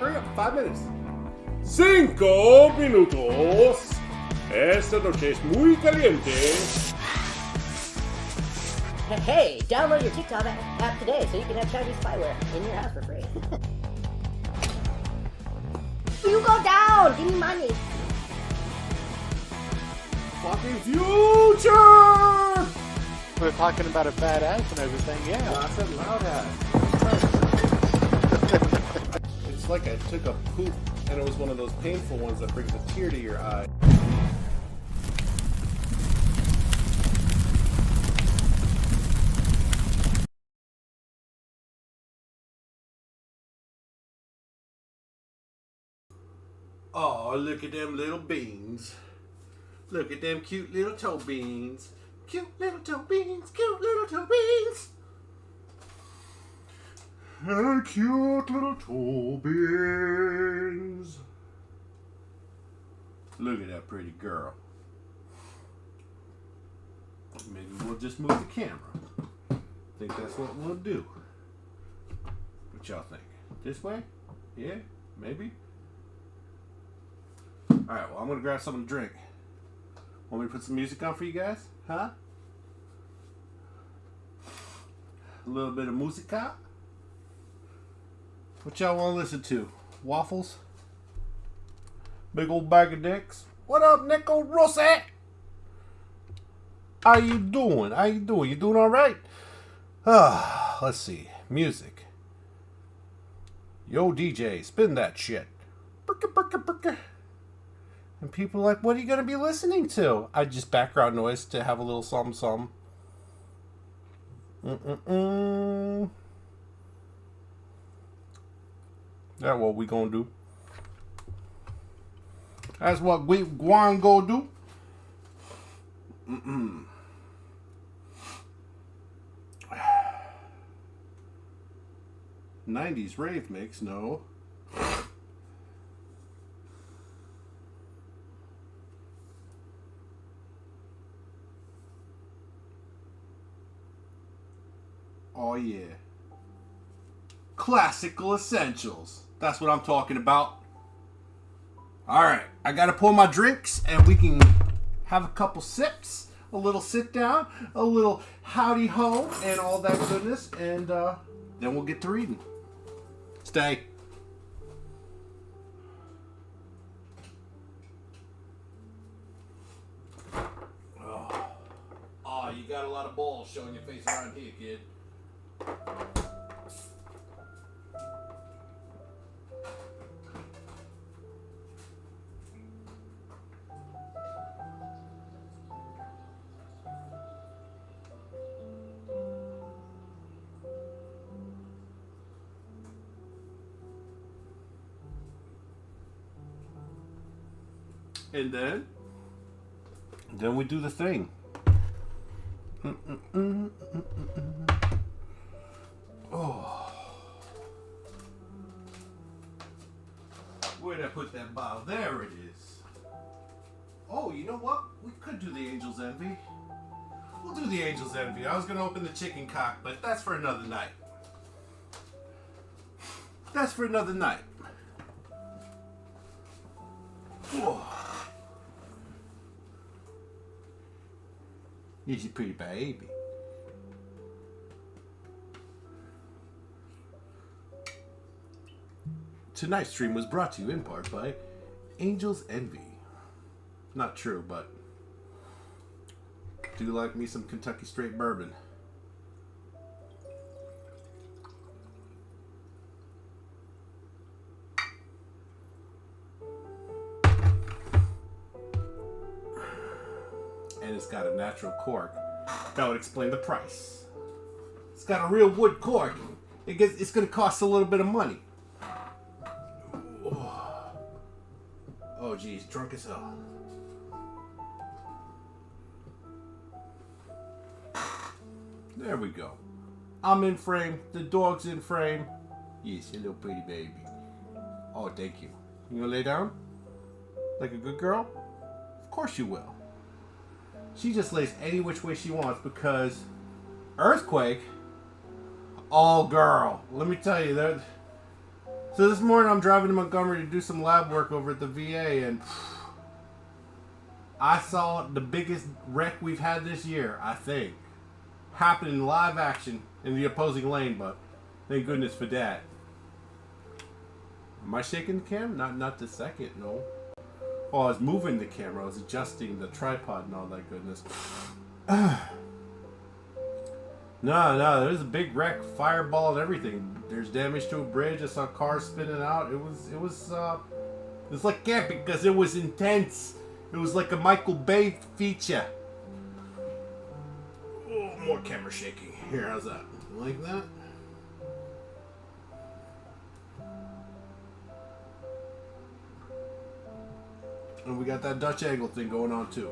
Hurry up, 5 minutes. 5 minutos. Esta noche es muy caliente. Hey, download your TikTok app today so you can have Chinese spyware in your house for free. You go down! Give me money! Fucking future! We're talking about a fat ass and everything, yeah. No, I said loud ass. It's like I took a poop and it was one of those painful ones that brings a tear to your eye. Oh, look at them little beans. Look at them cute little toe beans. Cute little toe beans, cute little toe beans. Cute little toe beans. Look at that pretty girl. Maybe we'll just move the camera. Think that's what we'll do. What y'all think? This way? Yeah? Maybe? Alright, well, I'm going to grab something to drink. Want me to put some music on for you guys? Huh? A little bit of musica? What y'all want to listen to? Waffles? Big old bag of dicks? What up, Nico Rossi? How you doing? How you doing? You doing alright? Let's see. Music. Yo, DJ, spin that shit. Bricka, bricka, bricka. And people are like, what are you going to be listening to? I just background noise to have a little something. That's what we going to do. That's what we going to go do. 90s rave mix, no. Oh yeah. Classical essentials. That's what I'm talking about. Alright, I gotta pour my drinks and we can have a couple sips, a little sit down, a little howdy ho, and all that goodness, and then we'll get to reading. Stay. Oh, you got a lot of balls showing your face around here, kid. And then we do the thing. Oh. Where'd I put that bottle? There it is. Oh, you know what? We could do the Angel's Envy. We'll do the Angel's Envy. I was going to open the chicken cock, but that's for another night. That's for another night. Oh. He's a pretty baby. Tonight's stream was brought to you in part by Angel's Envy. Not true, but do like me some Kentucky straight bourbon. And it's got a natural cork. That would explain the price. It's got a real wood cork. It's going to cost a little bit of money. Oh, geez, drunk as hell. There we go. I'm in frame. The dog's in frame. Yes, you little pretty baby. Oh, thank you. You gonna lay down? Like a good girl? Of course you will. She just lays any which way she wants because Earthquake, all girl. Let me tell you that So this morning I'm driving to Montgomery to do some lab work over at the VA, and I saw the biggest wreck we've had this year, I think, happen in live action in the opposing lane, but thank goodness for that. Am I shaking the camera? Not the second, no. Oh, I was moving the camera. I was adjusting the tripod and all that goodness. No, there's a big wreck, fireball and everything. There's damage to a bridge. I saw cars spinning out. It was like camping because it was intense. It was like a Michael Bay feature. Oh, more camera shaking. Here, how's that? Like that? And we got that Dutch angle thing going on too.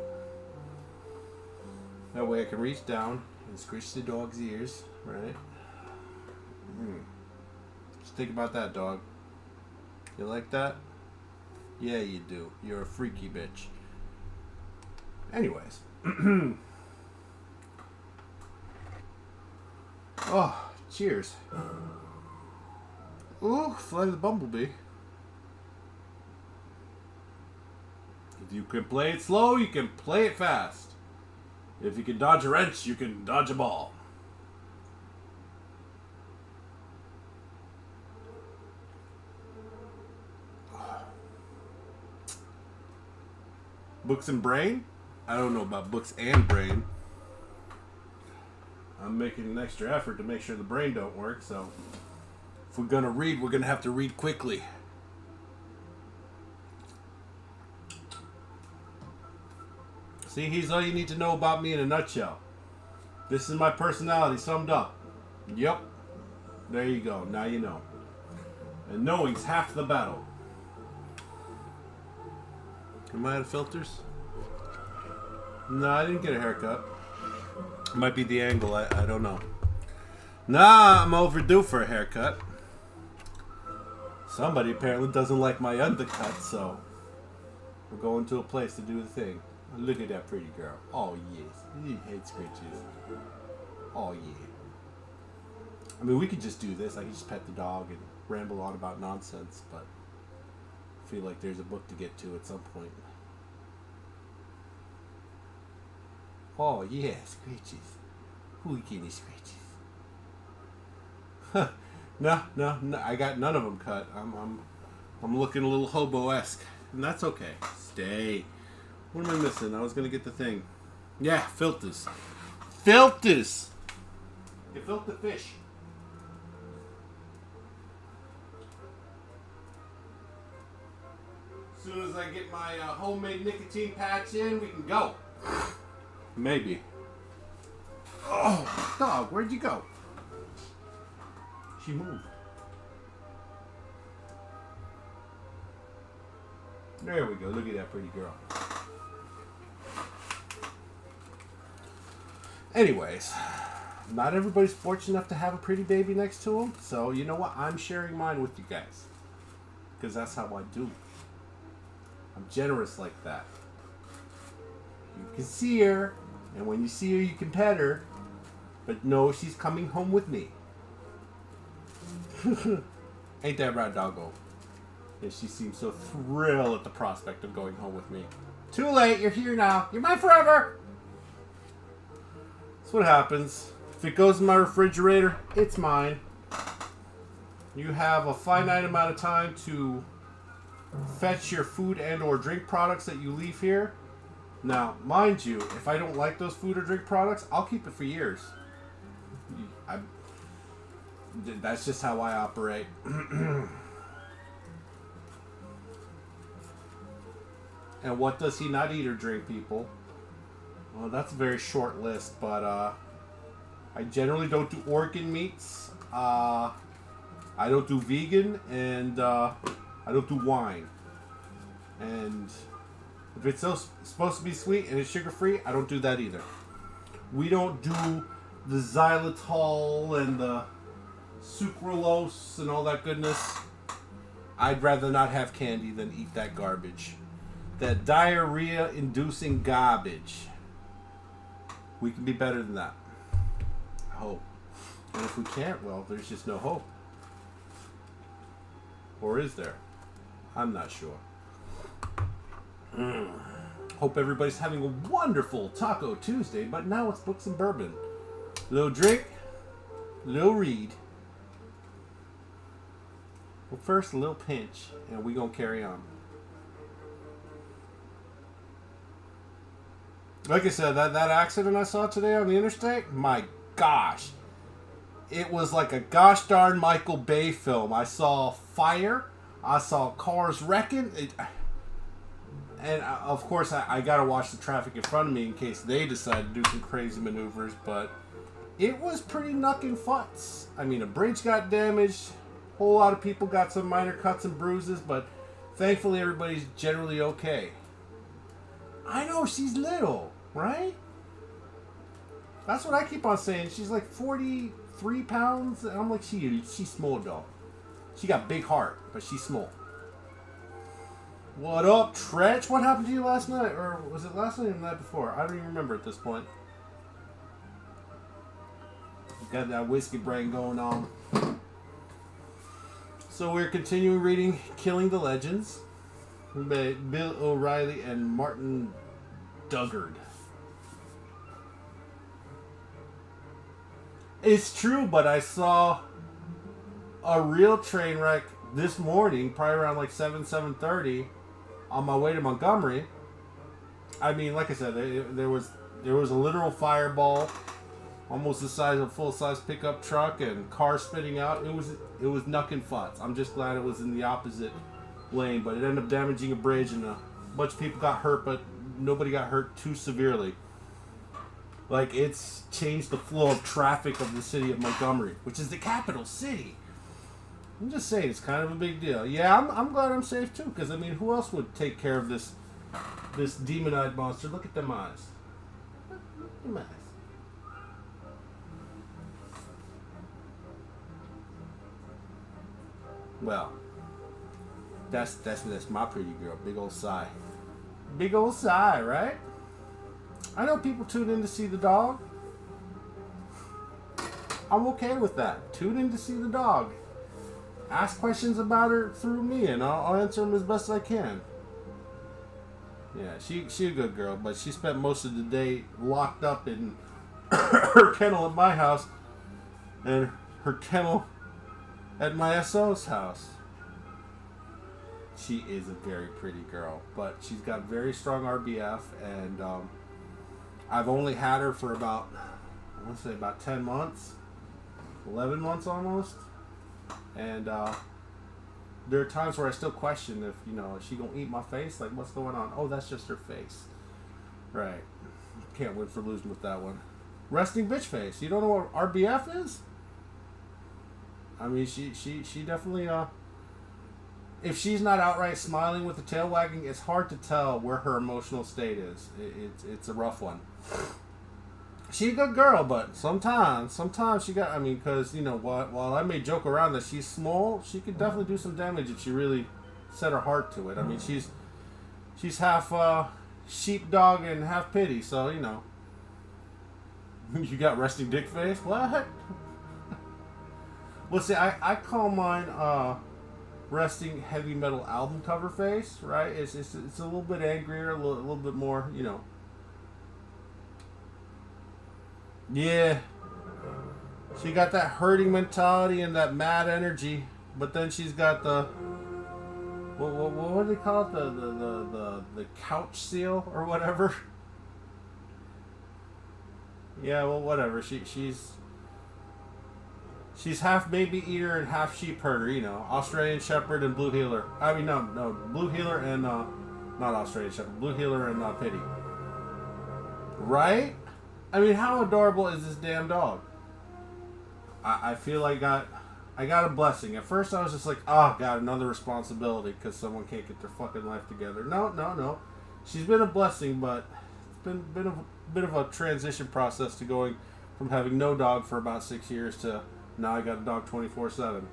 That way I can reach down and squish the dog's ears, right? Just think about that, dog. You like that? Yeah, you do. You're a freaky bitch. Anyways. Oh, cheers. Ooh, fly the bumblebee. If you can play it slow, you can play it fast. If you can dodge a wrench, you can dodge a ball. Books and brain? I don't know about books and brain. I'm making an extra effort to make sure the brain don't work, so if we're gonna read, we're gonna have to read quickly. See, here's all you need to know about me in a nutshell. This is my personality summed up. Yep. There you go. Now you know. And knowing's half the battle. Am I out of filters? No, I didn't get a haircut. It might be the angle. I don't know. Nah, I'm overdue for a haircut. Somebody apparently doesn't like my undercut, so we're going to a place to do the thing. Look at that pretty girl. Oh, yes. He hates scritches. Oh, yeah. I mean, we could just do this. I could just pet the dog and ramble on about nonsense, but I feel like there's a book to get to at some point. Oh, yeah, scratches. Who getting scratches? No. I got none of them cut. I'm looking a little hobo-esque, and that's okay. Stay. What am I missing? I was gonna get the thing. Yeah, filters. Filters! You filter fish. As soon as I get my homemade nicotine patch in, we can go. Maybe. Oh, dog, where'd you go? She moved. There we go. Look at that pretty girl. Anyways, not everybody's fortunate enough to have a pretty baby next to them. So, you know what? I'm sharing mine with you guys. Because that's how I do. I'm generous like that. You can see her. And when you see her, you can pet her. But no, she's coming home with me. Ain't that right, doggo? And she seems so thrilled at the prospect of going home with me. Too late, you're here now. You're mine forever. That's what happens. If it goes in my refrigerator, it's mine. You have a finite amount of time to fetch your food and or drink products that you leave here. Now, mind you, if I don't like those food or drink products, I'll keep it for years. That's just how I operate. And what does he not eat or drink, people? Well, that's a very short list, but I generally don't do organ meats. I don't do vegan, and I don't do wine. And if it's supposed to be sweet and it's sugar-free, I don't do that either. We don't do the xylitol and the sucralose and all that goodness. I'd rather not have candy than eat that garbage. That diarrhea-inducing garbage. We can be better than that. I hope. And if we can't, well, there's just no hope. Or is there? I'm not sure. Hope everybody's having a wonderful Taco Tuesday, but now it's books and bourbon. Little drink, little read. Well, first, a little pinch, and we gonna carry on. Like I said, that accident I saw today on the interstate, my gosh. It was like a gosh darn Michael Bay film. I saw fire. I saw cars wrecking. And of course, I got to watch the traffic in front of me in case they decide to do some crazy maneuvers. But it was pretty knuckin' futz. I mean, a bridge got damaged. A whole lot of people got some minor cuts and bruises. But thankfully, everybody's generally okay. I know, she's little, right? That's what I keep on saying. She's like 43 pounds. And I'm like, she's small, though. She got big heart, but she's small. What up, Tretch? What happened to you last night? Or was it last night or the night before? I don't even remember at this point. Got that whiskey brain going on. So we're continuing reading Killing the Legends by Bill O'Reilly and Martin Duggard. It's true, but I saw a real train wreck this morning, probably around like 7:30, on my way to Montgomery. I mean, like I said, there was a literal fireball, almost the size of a full-size pickup truck, and cars spitting out. It was knuckin' futz. I'm just glad it was in the opposite lane, but it ended up damaging a bridge, and a bunch of people got hurt, but nobody got hurt too severely. Like, it's changed the flow of traffic of the city of Montgomery, which is the capital city. I'm just saying, it's kind of a big deal. Yeah, I'm glad I'm safe too, because I mean, who else would take care of this demon-eyed monster? Look at them eyes. Look at them eyes. Well, that's my pretty girl. Big old sigh. Big old sigh, right? I know people tune in to see the dog. I'm okay with that. Tune in to see the dog. Ask questions about her through me, and I'll answer them as best I can. Yeah, she a good girl, but she spent most of the day locked up in her kennel at my house and her kennel at my SO's house. She is a very pretty girl, but she's got very strong RBF, and I've only had her for about, I want to say about 10 months, 11 months almost. And there are times where I still question if, is she going to eat my face? Like, what's going on? Oh, that's just her face. Right. Can't win for losing with that one. Resting bitch face. You don't know what RBF is? I mean, she definitely, if she's not outright smiling with the tail wagging, it's hard to tell where her emotional state is. It's a rough one. She's a good girl, but sometimes she got, I mean, because, while I may joke around that she's small, she could definitely do some damage if she really set her heart to it. I mean, she's half sheepdog and half pity, so, You got resting dick face? What? Well, see, I call mine resting heavy metal album cover face, right? It's a little bit angrier, a little bit more, Yeah, she got that hurting mentality and that mad energy, but then she's got the what do they call it, the couch seal or whatever. Yeah, well, whatever. She's half baby eater and half sheep herder. Australian Shepherd and Blue Heeler. I mean, no, Blue Heeler and not Australian Shepherd. Blue Heeler and Pity. Right? I mean, how adorable is this damn dog? I feel like I got a blessing. At first, I was just like, oh, God, another responsibility because someone can't get their fucking life together. No. She's been a blessing, but it's been a bit of a transition process to going from having no dog for about 6 years to now I got a dog 24/7.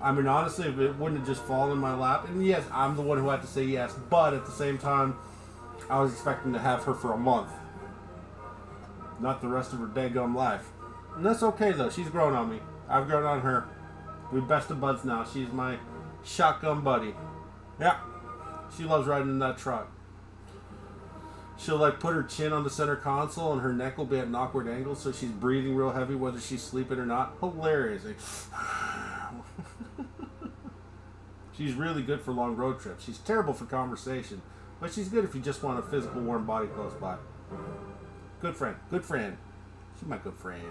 I mean, honestly, if it wouldn't have just fallen in my lap, and yes, I'm the one who had to say yes, but at the same time, I was expecting to have her for a month. Not the rest of her daggum life. And that's okay, though. She's grown on me. I've grown on her. We're best of buds now. She's my shotgun buddy. Yeah. She loves riding in that truck. She'll like put her chin on the center console and her neck will be at an awkward angle so she's breathing real heavy whether she's sleeping or not. Hilarious. Like, she's really good for long road trips. She's terrible for conversation, but she's good if you just want a physical warm body close by. Good friend. Good friend. She's my good friend.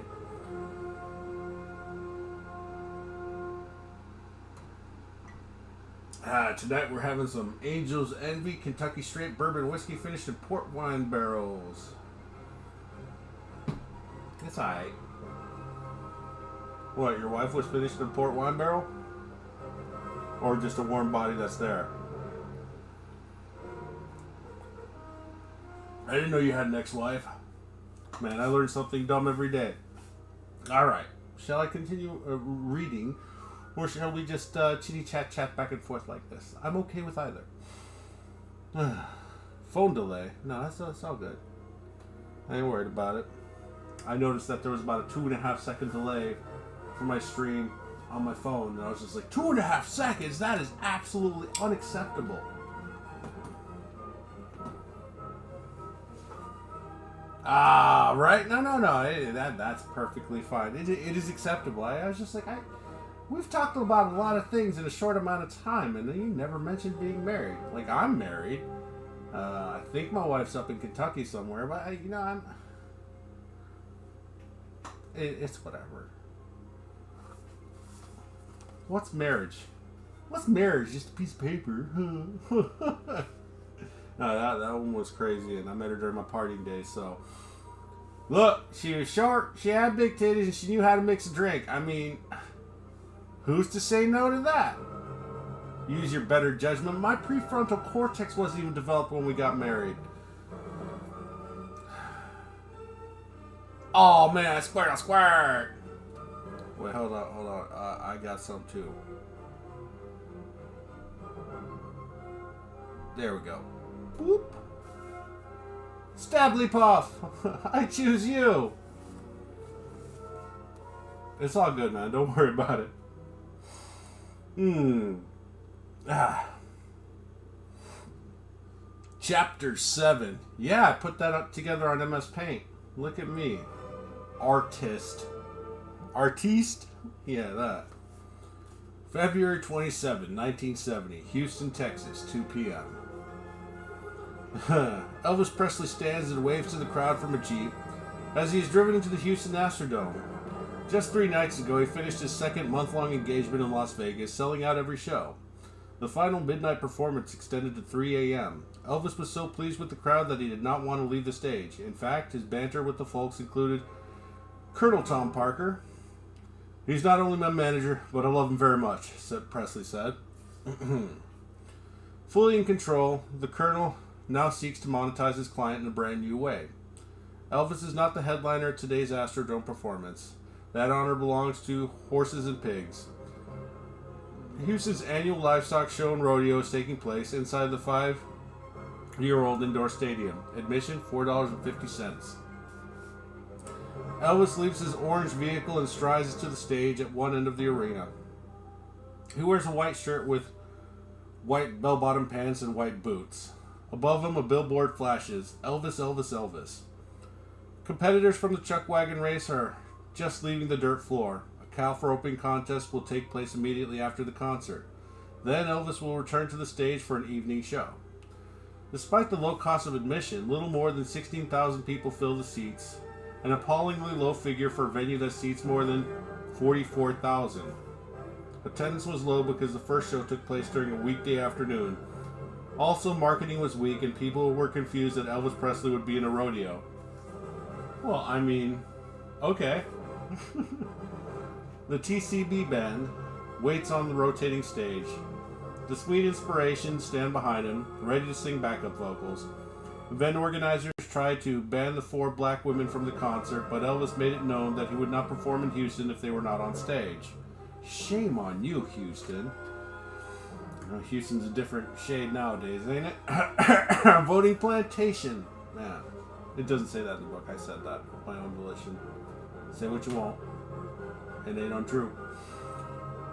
Tonight we're having some Angel's Envy Kentucky Straight Bourbon Whiskey finished in port wine barrels. It's alright. What, your wife was finished in a port wine barrel? Or just a warm body that's there? I didn't know you had an ex-wife. Man, I learn something dumb every day. Alright, shall I continue reading? Or shall we just chitty-chat back and forth like this? I'm okay with either. Phone delay. No, that's all good. I ain't worried about it. I noticed that there was about a 2.5 second delay for my stream on my phone. And I was just like, 2.5 seconds? That is absolutely unacceptable. Right? No. That's perfectly fine. It is acceptable. I was just like, we've talked about a lot of things in a short amount of time, and you never mentioned being married. Like, I'm married. I think my wife's up in Kentucky somewhere, but it's whatever. What's marriage? What's marriage? Just a piece of paper. No, that one was crazy, and I met her during my partying days, so. Look, she was short, she had big titties, and she knew how to mix a drink. I mean, who's to say no to that? Use your better judgment. My prefrontal cortex wasn't even developed when we got married. Oh man, squirt! Wait, hold on. I got some too. There we go. Boop. Stably Puff! I choose you! It's all good, man. Don't worry about it. Chapter 7. Yeah, I put that up together on MS Paint. Look at me. Artiste? Yeah, that. February 27, 1970. Houston, Texas. 2 p.m. Elvis Presley stands and waves to the crowd from a Jeep as he is driven into the Houston Astrodome. Just 3 nights ago, he finished his second month-long engagement in Las Vegas, selling out every show. The final midnight performance extended to 3 a.m. Elvis was so pleased with the crowd that he did not want to leave the stage. In fact, his banter with the folks included Colonel Tom Parker. He's not only my manager, but I love him very much, Presley said. Fully in control, the Colonel now seeks to monetize his client in a brand new way. Elvis is not the headliner at today's Astrodome performance. That honor belongs to horses and pigs. Houston's annual livestock show and rodeo is taking place inside the 5-year-old indoor stadium. Admission $4.50. Elvis leaves his orange vehicle and strides to the stage at one end of the arena. He wears a white shirt with white bell-bottom pants and white boots. Above him, a billboard flashes, Elvis, Elvis, Elvis. Competitors from the chuck wagon race are just leaving the dirt floor. A calf roping contest will take place immediately after the concert. Then Elvis will return to the stage for an evening show. Despite the low cost of admission, little more than 16,000 people fill the seats, an appallingly low figure for a venue that seats more than 44,000. Attendance was low because the first show took place during a weekday afternoon. Also, marketing was weak and people were confused that Elvis Presley would be in a rodeo. Well, I mean, okay. The TCB band waits on the rotating stage. The Sweet Inspirations stand behind him, ready to sing backup vocals. Event organizers tried to ban the 4 black women from the concert, but Elvis made it known that he would not perform in Houston if they were not on stage. Shame on you, Houston. Houston's a different shade nowadays, ain't it? Voting plantation. Man, it doesn't say that in the book. I said that of my own volition. Say what you want. It ain't untrue.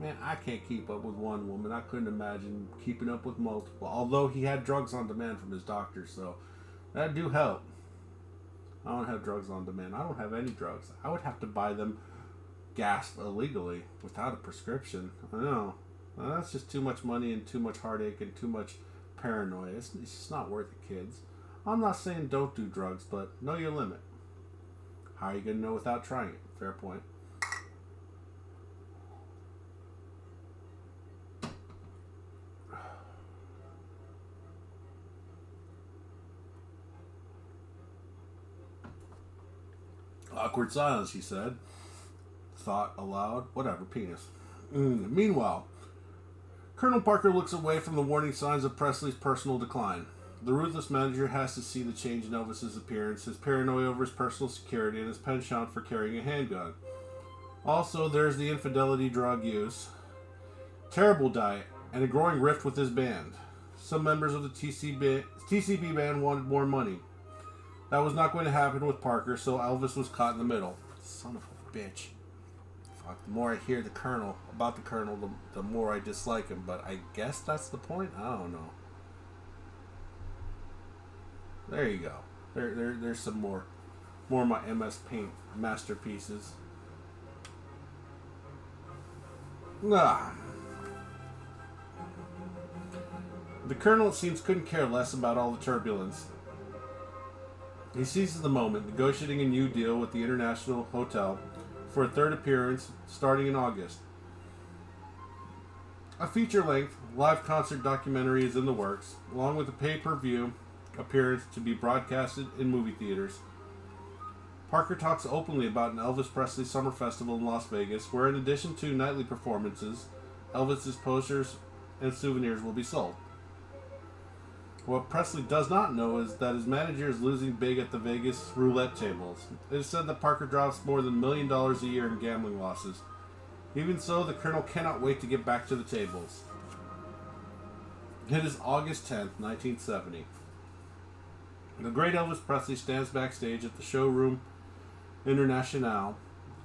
Man, I can't keep up with one woman. I couldn't imagine keeping up with multiple. Although he had drugs on demand from his doctor, so that do help. I don't have drugs on demand. I don't have any drugs. I would have to buy them gassed illegally without a prescription. I know. Well, that's just too much money and too much heartache and too much paranoia. It's just not worth it, kids. I'm not saying don't do drugs, but know your limit. How are you going to know without trying it? Fair point. Awkward silence, he said. Thought aloud. Whatever, penis. Meanwhile, Colonel Parker looks away from the warning signs of Presley's personal decline. The ruthless manager has to see the change in Elvis's appearance, his paranoia over his personal security, and his penchant for carrying a handgun. Also, there's the infidelity, drug use, terrible diet, and a growing rift with his band. Some members of the TCB band wanted more money. That was not going to happen with Parker, so Elvis was caught in the middle. Son of a bitch. Fuck, the more I hear about the Colonel, the more I dislike him, but I guess that's the point? I don't know. There you go. There's some more of my MS Paint masterpieces. The Colonel, it seems, couldn't care less about all the turbulence. He seizes the moment, negotiating a new deal with the International Hotel for a third appearance starting in August. A feature-length, live concert documentary is in the works, along with a pay-per-view appearance to be broadcasted in movie theaters. Parker talks openly about an Elvis Presley Summer Festival in Las Vegas, where in addition to nightly performances, Elvis's posters and souvenirs will be sold. What Presley does not know is that his manager is losing big at the Vegas roulette tables. It is said that Parker drops more than $1 million a year in gambling losses. Even so, the Colonel cannot wait to get back to the tables. It is August 10th, 1970. The great Elvis Presley stands backstage at the Showroom International,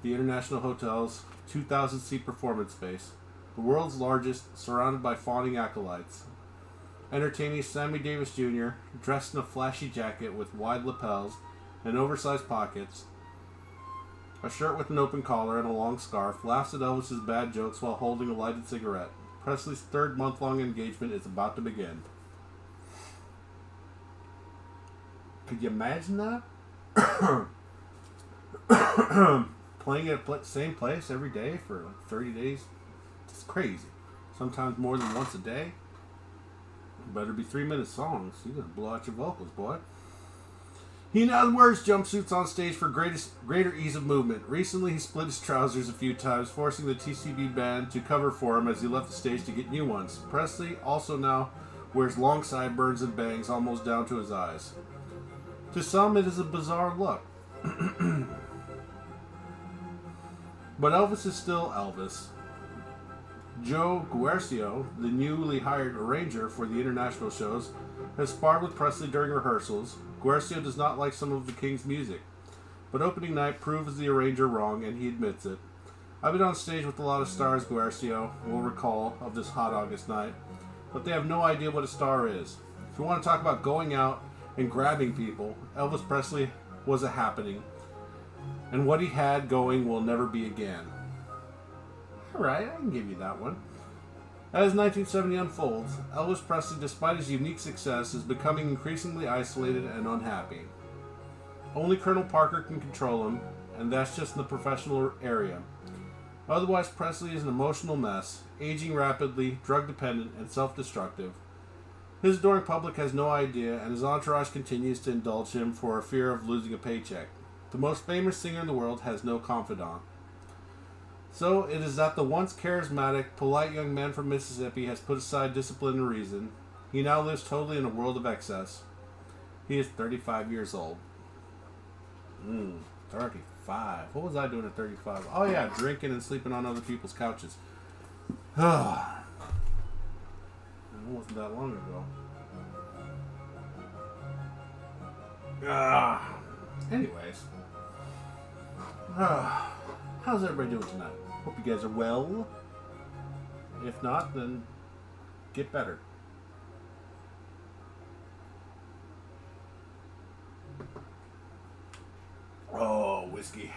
the International Hotel's 2,000-seat performance space, the world's largest, surrounded by fawning acolytes. Entertaining Sammy Davis Jr., dressed in a flashy jacket with wide lapels and oversized pockets, a shirt with an open collar and a long scarf, laughs at Elvis's bad jokes while holding a lighted cigarette. Presley's third month-long engagement is about to begin. Could you imagine that? Playing at the same place every day for like 30 days? It's crazy. Sometimes more than once a day. Better be 3-minute songs. You're going to blow out your vocals, boy. He now wears jumpsuits on stage for greater ease of movement. Recently, he split his trousers a few times, forcing the TCB band to cover for him as he left the stage to get new ones. Presley also now wears long sideburns and bangs almost down to his eyes. To some, it is a bizarre look. But Elvis is still Elvis. Joe Guercio, the newly hired arranger for the international shows, has sparred with Presley during rehearsals. Guercio does not like some of the King's music, but opening night proves the arranger wrong, and he admits it. I've been on stage with a lot of stars, Guercio will recall, of this hot August night, but they have no idea what a star is. If you want to talk about going out and grabbing people, Elvis Presley was a happening, and what he had going will never be again. Alright, I can give you that one. As 1970 unfolds, Elvis Presley, despite his unique success, is becoming increasingly isolated and unhappy. Only Colonel Parker can control him, and that's just in the professional area. Otherwise, Presley is an emotional mess, aging rapidly, drug-dependent, and self-destructive. His adoring public has no idea, and his entourage continues to indulge him for a fear of losing a paycheck. The most famous singer in the world has no confidant. So it is that the once charismatic, polite young man from Mississippi has put aside discipline and reason. He now lives totally in a world of excess. He is 35 years old. 35. What was I doing at 35? Oh yeah, drinking and sleeping on other people's couches. It wasn't that long ago. Anyways. How's everybody doing tonight? Hope you guys are well. If not, then get better. Oh, whiskey.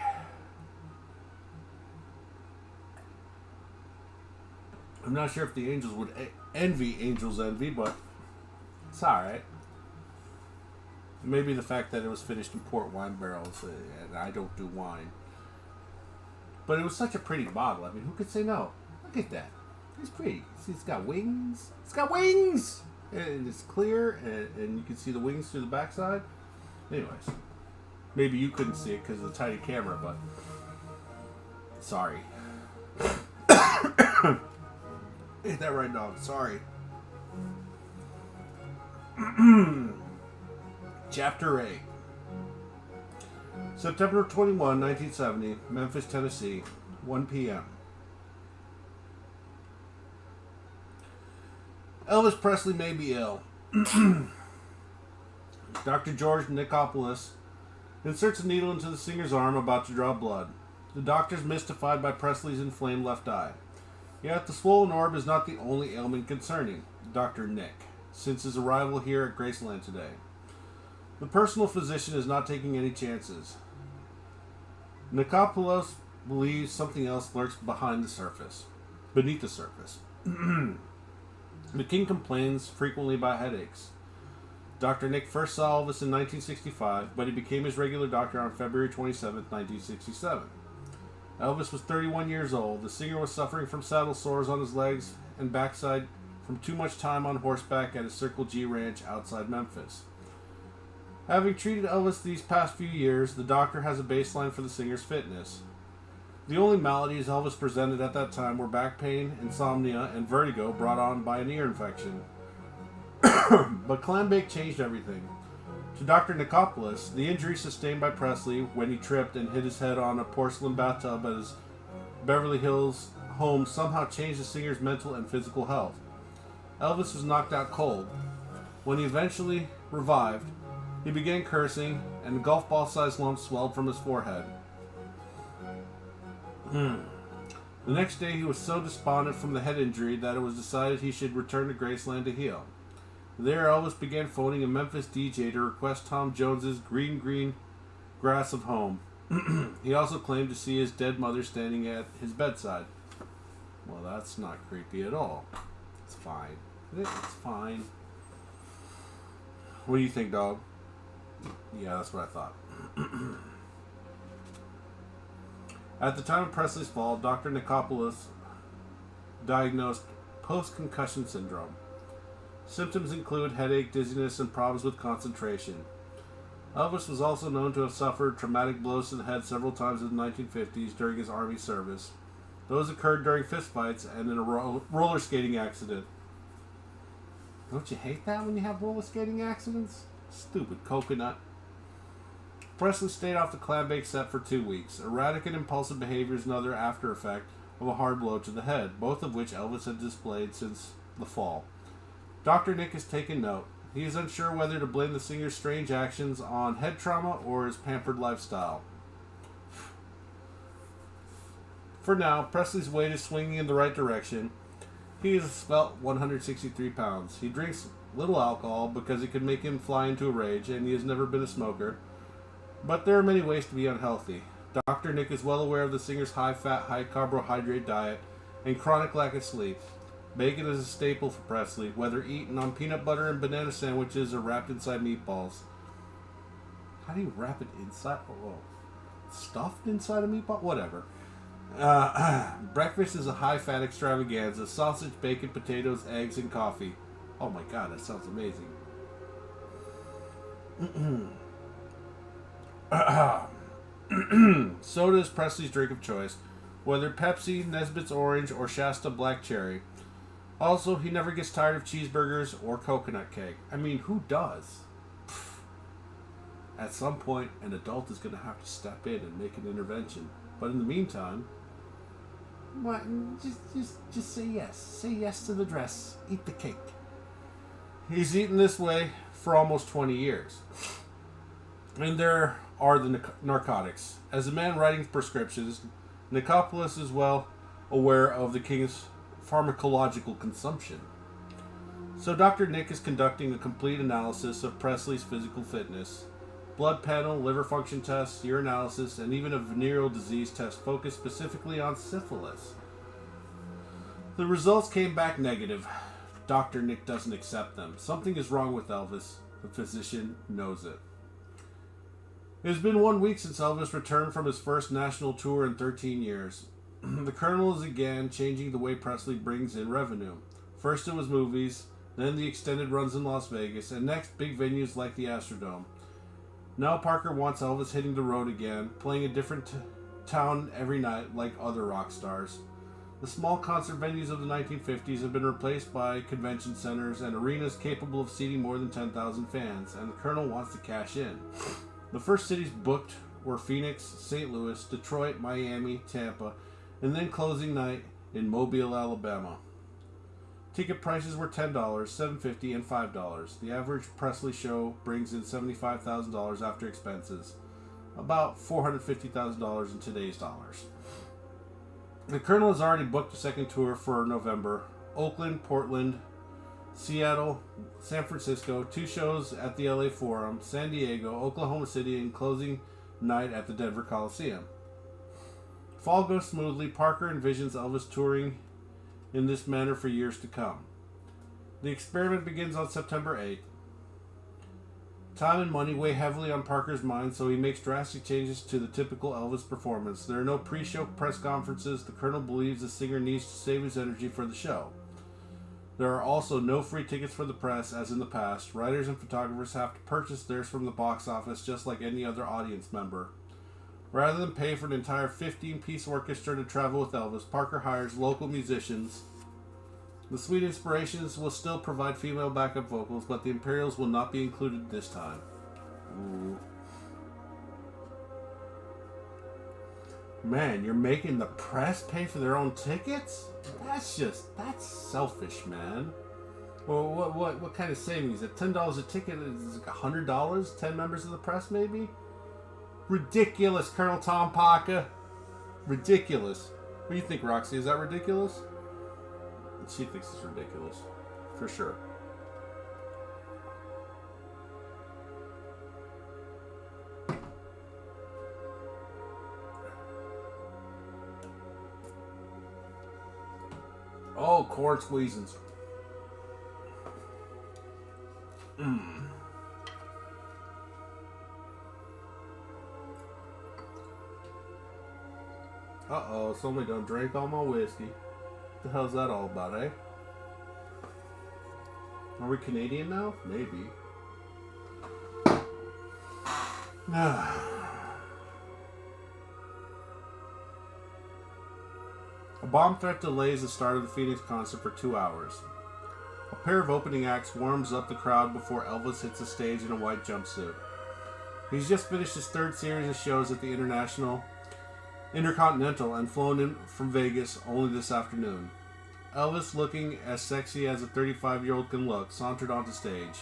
I'm not sure if the Angels would envy Angels Envy, but it's alright. Maybe the fact that it was finished in port wine barrels, and I don't do wine. But it was such a pretty bottle. I mean, who could say no? Look at that. It's pretty. See, it's got wings. It's got wings! And it's clear, and you can see the wings through the backside. Anyways. Maybe you couldn't see it because of the tiny camera, but... Sorry. Ain't that right, dog? Sorry. Chapter 8. September 21, 1970, Memphis, Tennessee, 1 p.m. Elvis Presley may be ill. Dr. George Nicopolis inserts a needle into the singer's arm about to draw blood. The doctor's mystified by Presley's inflamed left eye. Yet the swollen orb is not the only ailment concerning Dr. Nick since his arrival here at Graceland today. The personal physician is not taking any chances. Nicopolis believes something else lurks beneath the surface. The king complains frequently about headaches. Dr. Nick first saw Elvis in 1965, but he became his regular doctor on February 27, 1967. Elvis was 31 years old. The singer was suffering from saddle sores on his legs and backside from too much time on horseback at his Circle G ranch outside Memphis. Having treated Elvis these past few years, the doctor has a baseline for the singer's fitness. The only maladies Elvis presented at that time were back pain, insomnia, and vertigo brought on by an ear infection. But Clambake changed everything. To Dr. Nicopolis, the injury sustained by Presley when he tripped and hit his head on a porcelain bathtub at his Beverly Hills home somehow changed the singer's mental and physical health. Elvis was knocked out cold. When he eventually revived, he began cursing, and a golf ball-sized lump swelled from his forehead. The next day, he was so despondent from the head injury that it was decided he should return to Graceland to heal. There, Elvis began phoning a Memphis DJ to request Tom Jones's green grass of home. He also claimed to see his dead mother standing at his bedside. Well, that's not creepy at all. It's fine. It's fine. What do you think, dog? Yeah, that's what I thought. At the time of Presley's fall, Dr. Nicopolis diagnosed post-concussion syndrome. Symptoms include headache, dizziness, and problems with concentration. Elvis was also known to have suffered traumatic blows to the head several times in the 1950s during his Army service. Those occurred during fistfights and in a roller skating accident. Don't you hate that when you have roller skating accidents? Stupid coconut. Presley stayed off the Clambake set for 2 weeks. Erratic and impulsive behavior is another after effect of a hard blow to the head, both of which Elvis had displayed since the fall. Dr. Nick has taken note. He is unsure whether to blame the singer's strange actions on head trauma or his pampered lifestyle. For now, Presley's weight is swinging in the right direction. He is a svelte 163 pounds. He drinks little alcohol because it could make him fly into a rage, and he has never been a smoker. But there are many ways to be unhealthy. Dr. Nick is well aware of the singer's high-fat, high-carbohydrate diet and chronic lack of sleep. Bacon is a staple for Presley, whether eaten on peanut butter and banana sandwiches or wrapped inside meatballs. How do you wrap it inside? Oh, stuffed inside a meatball? Whatever. Breakfast is a high-fat extravaganza. Sausage, bacon, potatoes, eggs, and coffee. Oh my god, that sounds amazing. Soda is Presley's drink of choice, whether Pepsi, Nesbitt's Orange, or Shasta Black Cherry. Also, he never gets tired of cheeseburgers or coconut cake. I mean, who does? At some point, an adult is going to have to step in and make an intervention. But in the meantime, what? Just say yes. Say yes to the dress. Eat the cake. He's eaten this way for almost 20 years. And there are the narcotics. As a man writing prescriptions, Nicopolis is well aware of the king's pharmacological consumption. So Dr. Nick is conducting a complete analysis of Presley's physical fitness. Blood panel, liver function tests, urinalysis, and even a venereal disease test focused specifically on syphilis. The results came back negative. Dr. Nick doesn't accept them. Something is wrong with Elvis. The physician knows it. It has been 1 week since Elvis returned from his first national tour in 13 years. The Colonel is again changing the way Presley brings in revenue. First it was movies, then the extended runs in Las Vegas, and next big venues like the Astrodome. Now Parker wants Elvis hitting the road again, playing a different town every night like other rock stars. The small concert venues of the 1950s have been replaced by convention centers and arenas capable of seating more than 10,000 fans, and the Colonel wants to cash in. The first cities booked were Phoenix, St. Louis, Detroit, Miami, Tampa, and then closing night in Mobile, Alabama. Ticket prices were $10, $7.50, and $5. The average Presley show brings in $75,000 after expenses, about $450,000 in today's dollars. The Colonel has already booked a second tour for November. Oakland, Portland, Seattle, San Francisco, 2 shows at the LA Forum, San Diego, Oklahoma City, and closing night at the Denver Coliseum. If all goes smoothly, Parker envisions Elvis touring in this manner for years to come. The experiment begins on September 8th. Time and money weigh heavily on Parker's mind, so he makes drastic changes to the typical Elvis performance. There are no pre-show press conferences. The Colonel believes the singer needs to save his energy for the show. There are also no free tickets for the press, as in the past. Writers and photographers have to purchase theirs from the box office just like any other audience member. Rather than pay for an entire 15-piece orchestra to travel with Elvis, Parker hires local musicians. The Sweet Inspirations will still provide female backup vocals, but the Imperials will not be included this time. Ooh. Man, you're making the press pay for their own tickets? That's selfish, man. Well, what kind of savings? At $10 a ticket is like $100? 10 members of the press, maybe? Ridiculous, Colonel Tom Parker. Ridiculous. What do you think, Roxy? Is that ridiculous? She thinks it's ridiculous. For sure. Oh, corn squeezins. Uh-oh, somebody done drank all my whiskey. What the hell's that all about, eh? Are we Canadian now? Maybe. A bomb threat delays the start of the Phoenix concert for 2 hours. A pair of opening acts warms up the crowd before Elvis hits the stage in a white jumpsuit. He's just finished his third series of shows at the Intercontinental and flown in from Vegas only this afternoon. Elvis, looking as sexy as a 35-year-old can look, sauntered onto stage.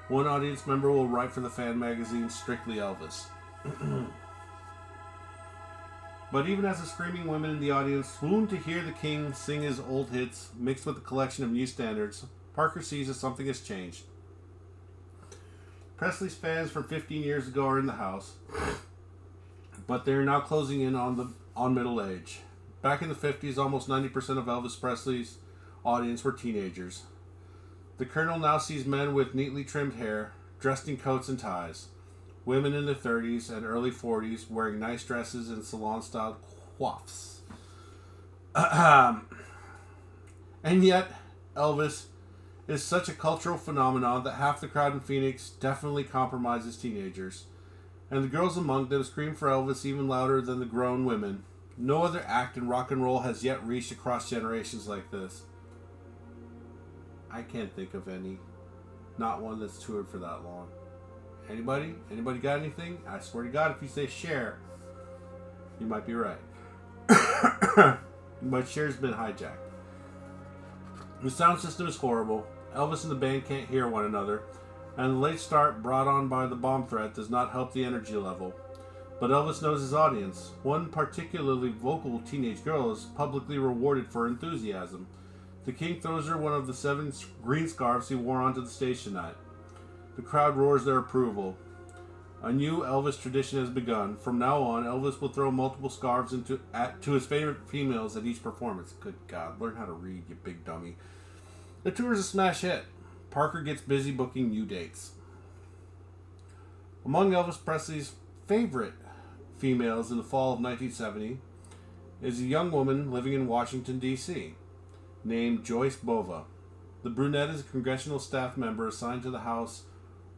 One audience member will write for the fan magazine Strictly Elvis. But even as the screaming women in the audience swoon to hear the king sing his old hits mixed with a collection of new standards, Parker sees that something has changed. Presley's fans from 15 years ago are in the house, but they are now closing in on middle age. Back in the 50s, almost 90% of Elvis Presley's audience were teenagers. The Colonel now sees men with neatly trimmed hair, dressed in coats and ties. Women in their 30s and early 40s wearing nice dresses and salon-style coiffes. And yet, Elvis is such a cultural phenomenon that half the crowd in Phoenix definitely compromises teenagers. And the girls among them scream for Elvis even louder than the grown women. No other act in rock and roll has yet reached across generations like this. I can't think of any. Not one that's toured for that long. Anybody? Anybody got anything? I swear to God, if you say share, you might be right. But share's been hijacked. The sound system is horrible. Elvis and the band can't hear one another. And the late start brought on by the bomb threat does not help the energy level. But Elvis knows his audience. One particularly vocal teenage girl is publicly rewarded for her enthusiasm. The king throws her one of the 7 green scarves he wore onto the stage tonight. The crowd roars their approval. A new Elvis tradition has begun. From now on, Elvis will throw multiple scarves to his favorite females at each performance. Good God, learn how to read, you big dummy. The tour is a smash hit. Parker gets busy booking new dates. Among Elvis Presley's favorite females in the fall of 1970 is a young woman living in Washington, D.C., named Joyce Bova. The brunette is a congressional staff member assigned to the House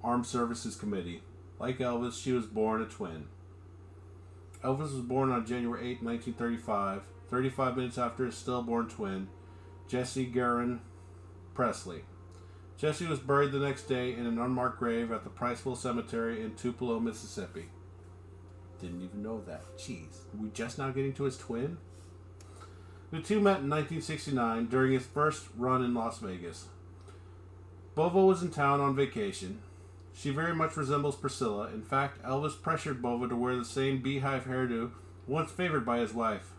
Armed Services Committee. Like Elvis, she was born a twin. Elvis was born on January 8, 1935, 35 minutes after his stillborn twin, Jesse Garon Presley. Jesse was buried the next day in an unmarked grave at the Priceville Cemetery in Tupelo, Mississippi. Didn't even know that. Jeez. Are we just now getting to his twin? The two met in 1969 during his first run in Las Vegas. Bova was in town on vacation. She very much resembles Priscilla. In fact, Elvis pressured Bova to wear the same beehive hairdo once favored by his wife.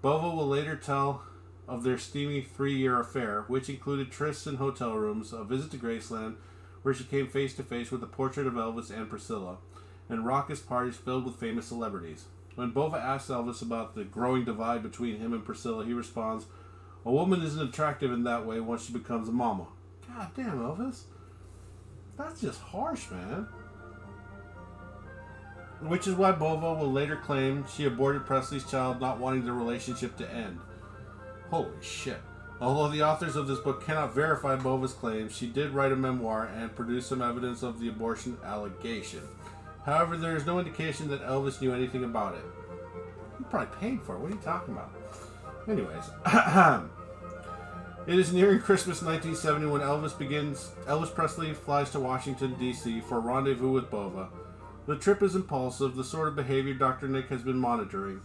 Bova will later tell of their steamy 3-year affair, which included trysts in hotel rooms, a visit to Graceland, where she came face to face with a portrait of Elvis and Priscilla, and raucous parties filled with famous celebrities. When Bova asks Elvis about the growing divide between him and Priscilla, he responds, "A woman isn't attractive in that way once she becomes a mama." God damn, Elvis. That's just harsh, man. Which is why Bova will later claim she aborted Presley's child, not wanting the relationship to end. Holy shit. Although the authors of this book cannot verify Bova's claims, she did write a memoir and produce some evidence of the abortion allegation. However, there is no indication that Elvis knew anything about it. He probably paid for it. What are you talking about? Anyways. It is nearing Christmas 1970 when Elvis Presley flies to Washington, D.C. for a rendezvous with Bova. The trip is impulsive, the sort of behavior Dr. Nick has been monitoring.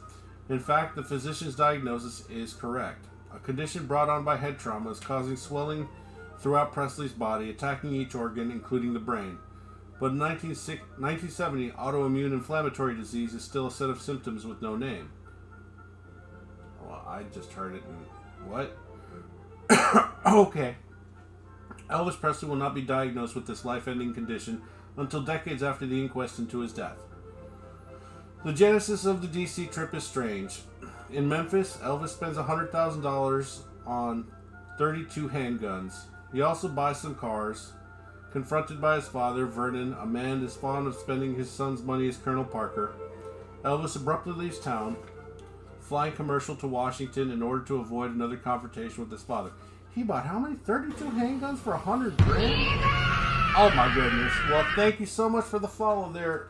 In fact, the physician's diagnosis is correct. A condition brought on by head trauma is causing swelling throughout Presley's body, attacking each organ, including the brain. But in 1970, autoimmune inflammatory disease is still a set of symptoms with no name. Well, I just heard it and... What? Okay. Elvis Presley will not be diagnosed with this life-ending condition until decades after the inquest into his death. The genesis of the DC trip is strange. In Memphis, Elvis spends $100,000 on 32 handguns. He also buys some cars. Confronted by his father, Vernon, a man as fond of spending his son's money as Colonel Parker, Elvis abruptly leaves town, flying commercial to Washington in order to avoid another confrontation with his father. He bought how many? 32 handguns for $100,000? Oh my goodness. Well, thank you so much for the follow there.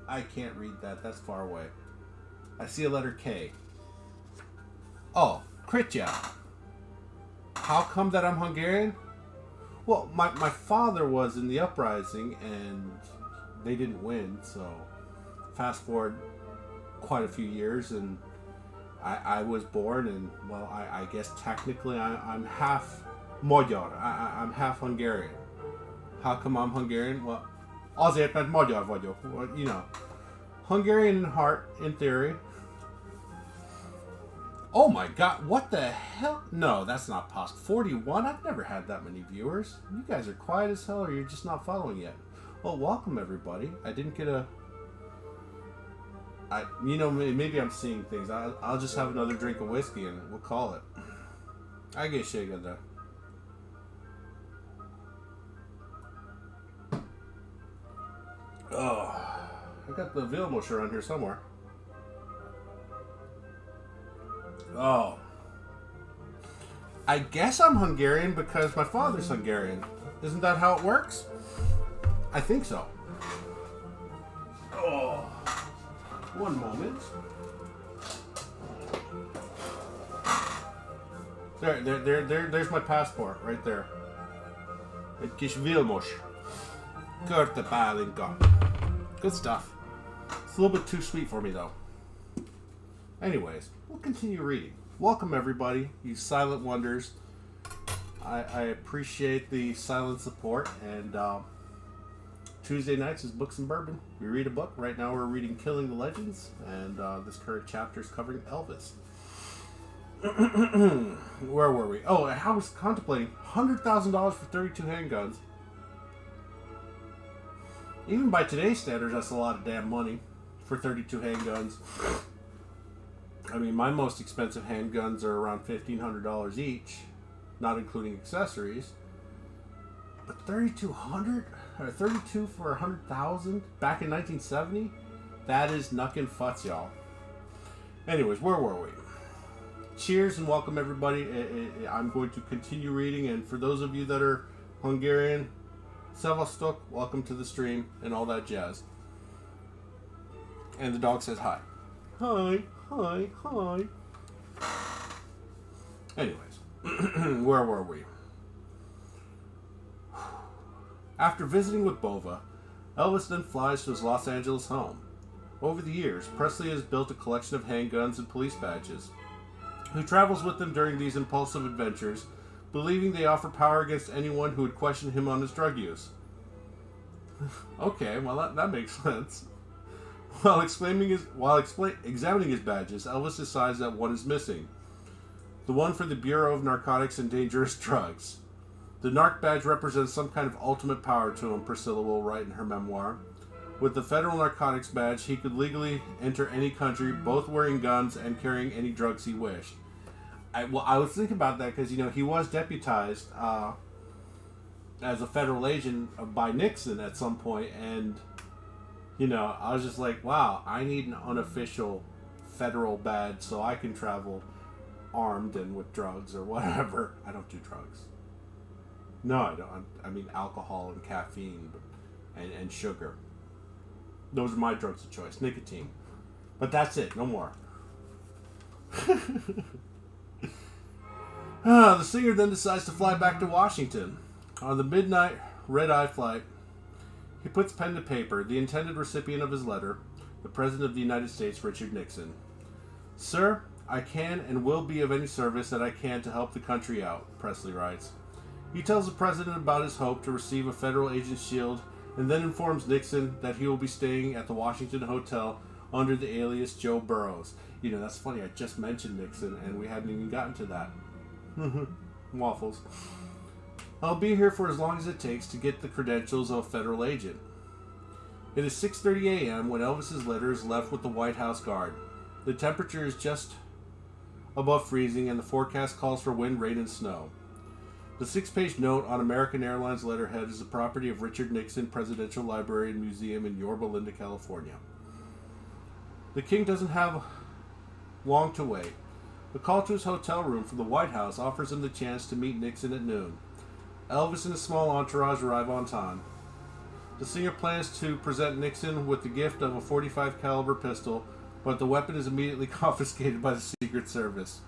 I can't read that. That's far away. I see a letter K. Oh, Kritja. How come that I'm Hungarian? Well, my father was in the uprising and they didn't win, so fast forward quite a few years and I was born and, well, I guess technically I'm half Magyar. I'm half Hungarian. How come I'm Hungarian? Well, azért, mert magyar vagyok. Well, you know, Hungarian in heart, in theory. Oh my god, what the hell? No, that's not possible. 41? I've never had that many viewers. You guys are quiet as hell or you're just not following yet. Well, welcome everybody. I didn't get a... maybe I'm seeing things. I'll just have another drink of whiskey and we'll call it. I get shit there. Oh, I got the Vilmos around here somewhere. Oh. I guess I'm Hungarian because my father's Hungarian. Isn't that how it works? I think so. Oh. One moment. There's my passport right there. Egy kis Vilmos. Körte pálinka. Good stuff. It's a little bit too sweet for me though. Anyways, we'll continue reading. Welcome everybody, you silent wonders. I appreciate the silent support and Tuesday nights is Books and Bourbon. We read a book. Right now we're reading Killing the Legends, and this current chapter is covering Elvis. Where were we? Oh, I was contemplating $100,000 for 32 handguns. Even by today's standards, that's a lot of damn money for 32 handguns. I mean, my most expensive handguns are around $1,500 each, not including accessories. But 3,200 or 32 for 100,000 back in 1970? That is knuckin' futz, y'all. Anyways, where were we? Cheers and welcome everybody. I'm going to continue reading, and for those of you that are Hungarian, Szevasztok, welcome to the stream and all that jazz. And the dog says hi. Hi, hi, hi. Anyways, where were we? After visiting with Bova, Elvis then flies to his Los Angeles home. Over the years, Presley has built a collection of handguns and police badges. He travels with them during these impulsive adventures, believing they offer power against anyone who would question him on his drug use. Okay, well that makes sense. While examining his badges, Elvis decides that one is missing. The one for the Bureau of Narcotics and Dangerous Drugs. The narc badge represents some kind of ultimate power to him, Priscilla will write in her memoir. With the federal narcotics badge, he could legally enter any country, both wearing guns and carrying any drugs he wished. I was thinking about that because, he was deputized as a federal agent by Nixon at some point, and, I was just like, wow, I need an unofficial federal badge so I can travel armed and with drugs or whatever. I don't do drugs. No, I don't. I mean alcohol and caffeine and sugar. Those are my drugs of choice. Nicotine. But that's it. No more. The singer then decides to fly back to Washington. On the midnight red-eye flight, he puts pen to paper, the intended recipient of his letter, the President of the United States, Richard Nixon. Sir, I can and will be of any service that I can to help the country out, Presley writes. He tells the president about his hope to receive a federal agent's shield and then informs Nixon that he will be staying at the Washington Hotel under the alias Joe Burrows. That's funny, I just mentioned Nixon and we hadn't even gotten to that. Waffles. I'll be here for as long as it takes to get the credentials of a federal agent. It is 6:30 a.m. when Elvis's letter is left with the White House guard. The temperature is just above freezing and the forecast calls for wind, rain, and snow. The 6-page note on American Airlines letterhead is the property of Richard Nixon Presidential Library and Museum in Yorba Linda, California. The king doesn't have long to wait. The call to his hotel room from the White House offers him the chance to meet Nixon at noon. Elvis and his small entourage arrive on time. The singer plans to present Nixon with the gift of a .45 caliber pistol, but the weapon is immediately confiscated by the Secret Service.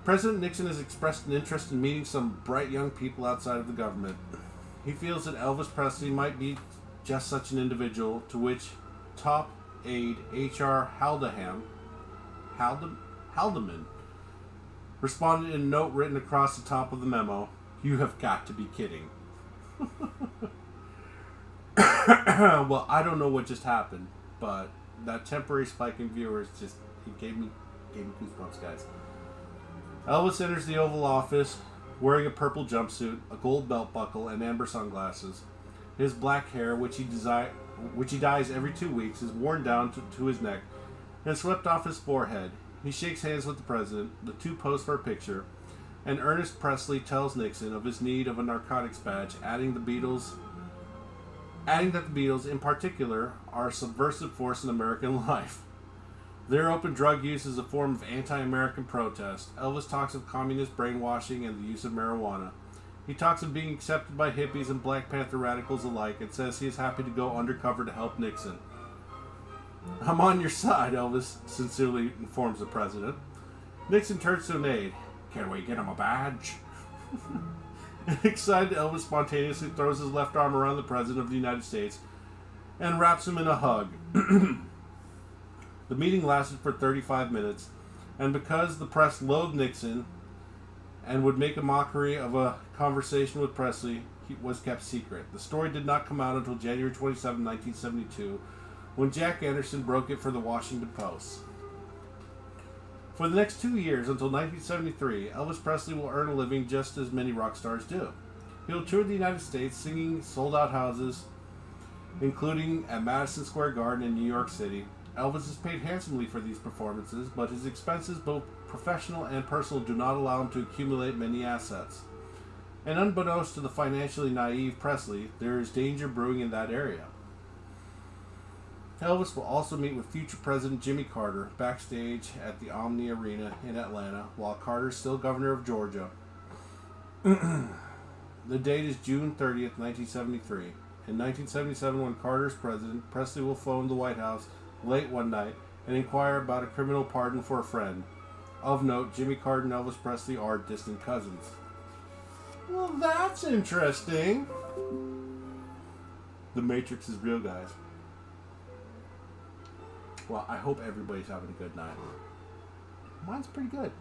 President Nixon has expressed an interest in meeting some bright young people outside of the government. He feels that Elvis Presley might be just such an individual, to which top aide H.R. Haldeman responded in a note written across the top of the memo, "You have got to be kidding." Well, I don't know what just happened, but that temporary spike in viewers it gave me goosebumps, guys. Elvis enters the Oval Office wearing a purple jumpsuit, a gold belt buckle, and amber sunglasses. His black hair, which he dyes every 2 weeks, is worn down to his neck and swept off his forehead. He shakes hands with the president, the two pose for a picture, and Ernest Presley tells Nixon of his need of a narcotics badge, adding that the Beatles, in particular, are a subversive force in American life. Their open drug use is a form of anti-American protest. Elvis talks of communist brainwashing and the use of marijuana. He talks of being accepted by hippies and Black Panther radicals alike and says he is happy to go undercover to help Nixon. "I'm on your side," Elvis sincerely informs the president. Nixon turns to an aide. "Can we get him a badge?" Excited, Elvis spontaneously throws his left arm around the President of the United States and wraps him in a hug. The meeting lasted for 35 minutes, and because the press loathed Nixon and would make a mockery of a conversation with Presley, was kept secret. The story did not come out until January 27, 1972, when Jack Anderson broke it for the Washington Post. For the next 2 years, until 1973, Elvis Presley will earn a living just as many rock stars do. He will tour the United States singing sold-out houses, including at Madison Square Garden in New York City. Elvis is paid handsomely for these performances, but his expenses, both professional and personal, do not allow him to accumulate many assets. And unbeknownst to the financially naive Presley, there is danger brewing in that area. Elvis will also meet with future President Jimmy Carter backstage at the Omni Arena in Atlanta, while Carter is still governor of Georgia. The date is June 30th, 1973. In 1977, when Carter is president, Presley will phone the White House late one night and inquire about a criminal pardon for a friend. Of note, Jimmy Carter and Elvis Presley are distant cousins. Well, that's interesting. The Matrix is real, guys. Well, I hope everybody's having a good night. Mine's pretty good.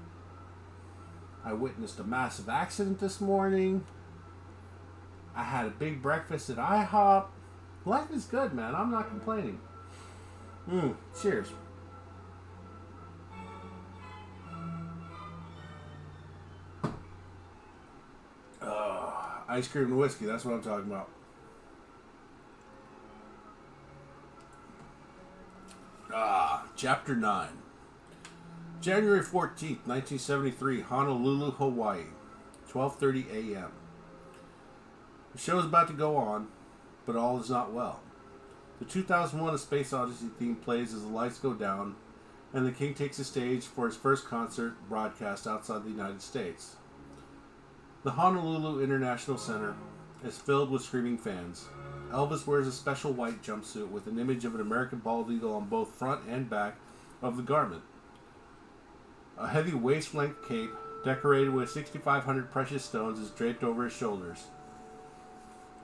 I witnessed a massive accident this morning. I had a big breakfast at IHOP. Life is good, man. I'm not complaining. Cheers. Ice cream and whiskey, that's what I'm talking about. Chapter 9. January 14th, 1973, Honolulu, Hawaii, 12:30 a.m. The show is about to go on, but all is not well. The 2001 A Space Odyssey theme plays as the lights go down, and the King takes the stage for his first concert broadcast outside the United States. The Honolulu International Center is filled with screaming fans. Elvis wears a special white jumpsuit with an image of an American bald eagle on both front and back of the garment. A heavy waist-length cape decorated with 6,500 precious stones is draped over his shoulders.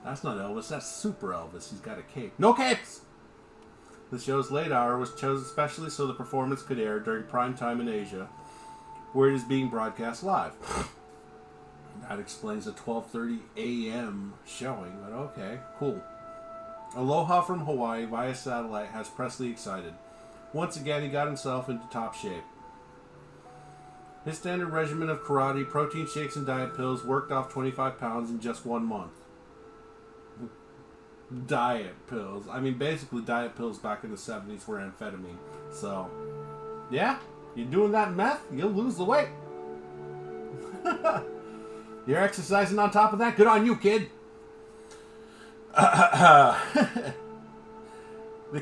That's not Elvis, that's Super Elvis. He's got a cape. No capes! The show's late hour was chosen specially so the performance could air during prime time in Asia, where it is being broadcast live. That explains the 12:30 a.m. showing, but okay, cool. Aloha from Hawaii via satellite has Presley excited. Once again, he got himself into top shape. His standard regimen of karate, protein shakes, and diet pills worked off 25 pounds in just 1 month. Diet pills. I mean, basically diet pills back in the 70s were amphetamine. So, yeah, you're doing that meth, you'll lose the weight. You're exercising on top of that? Good on you, kid. The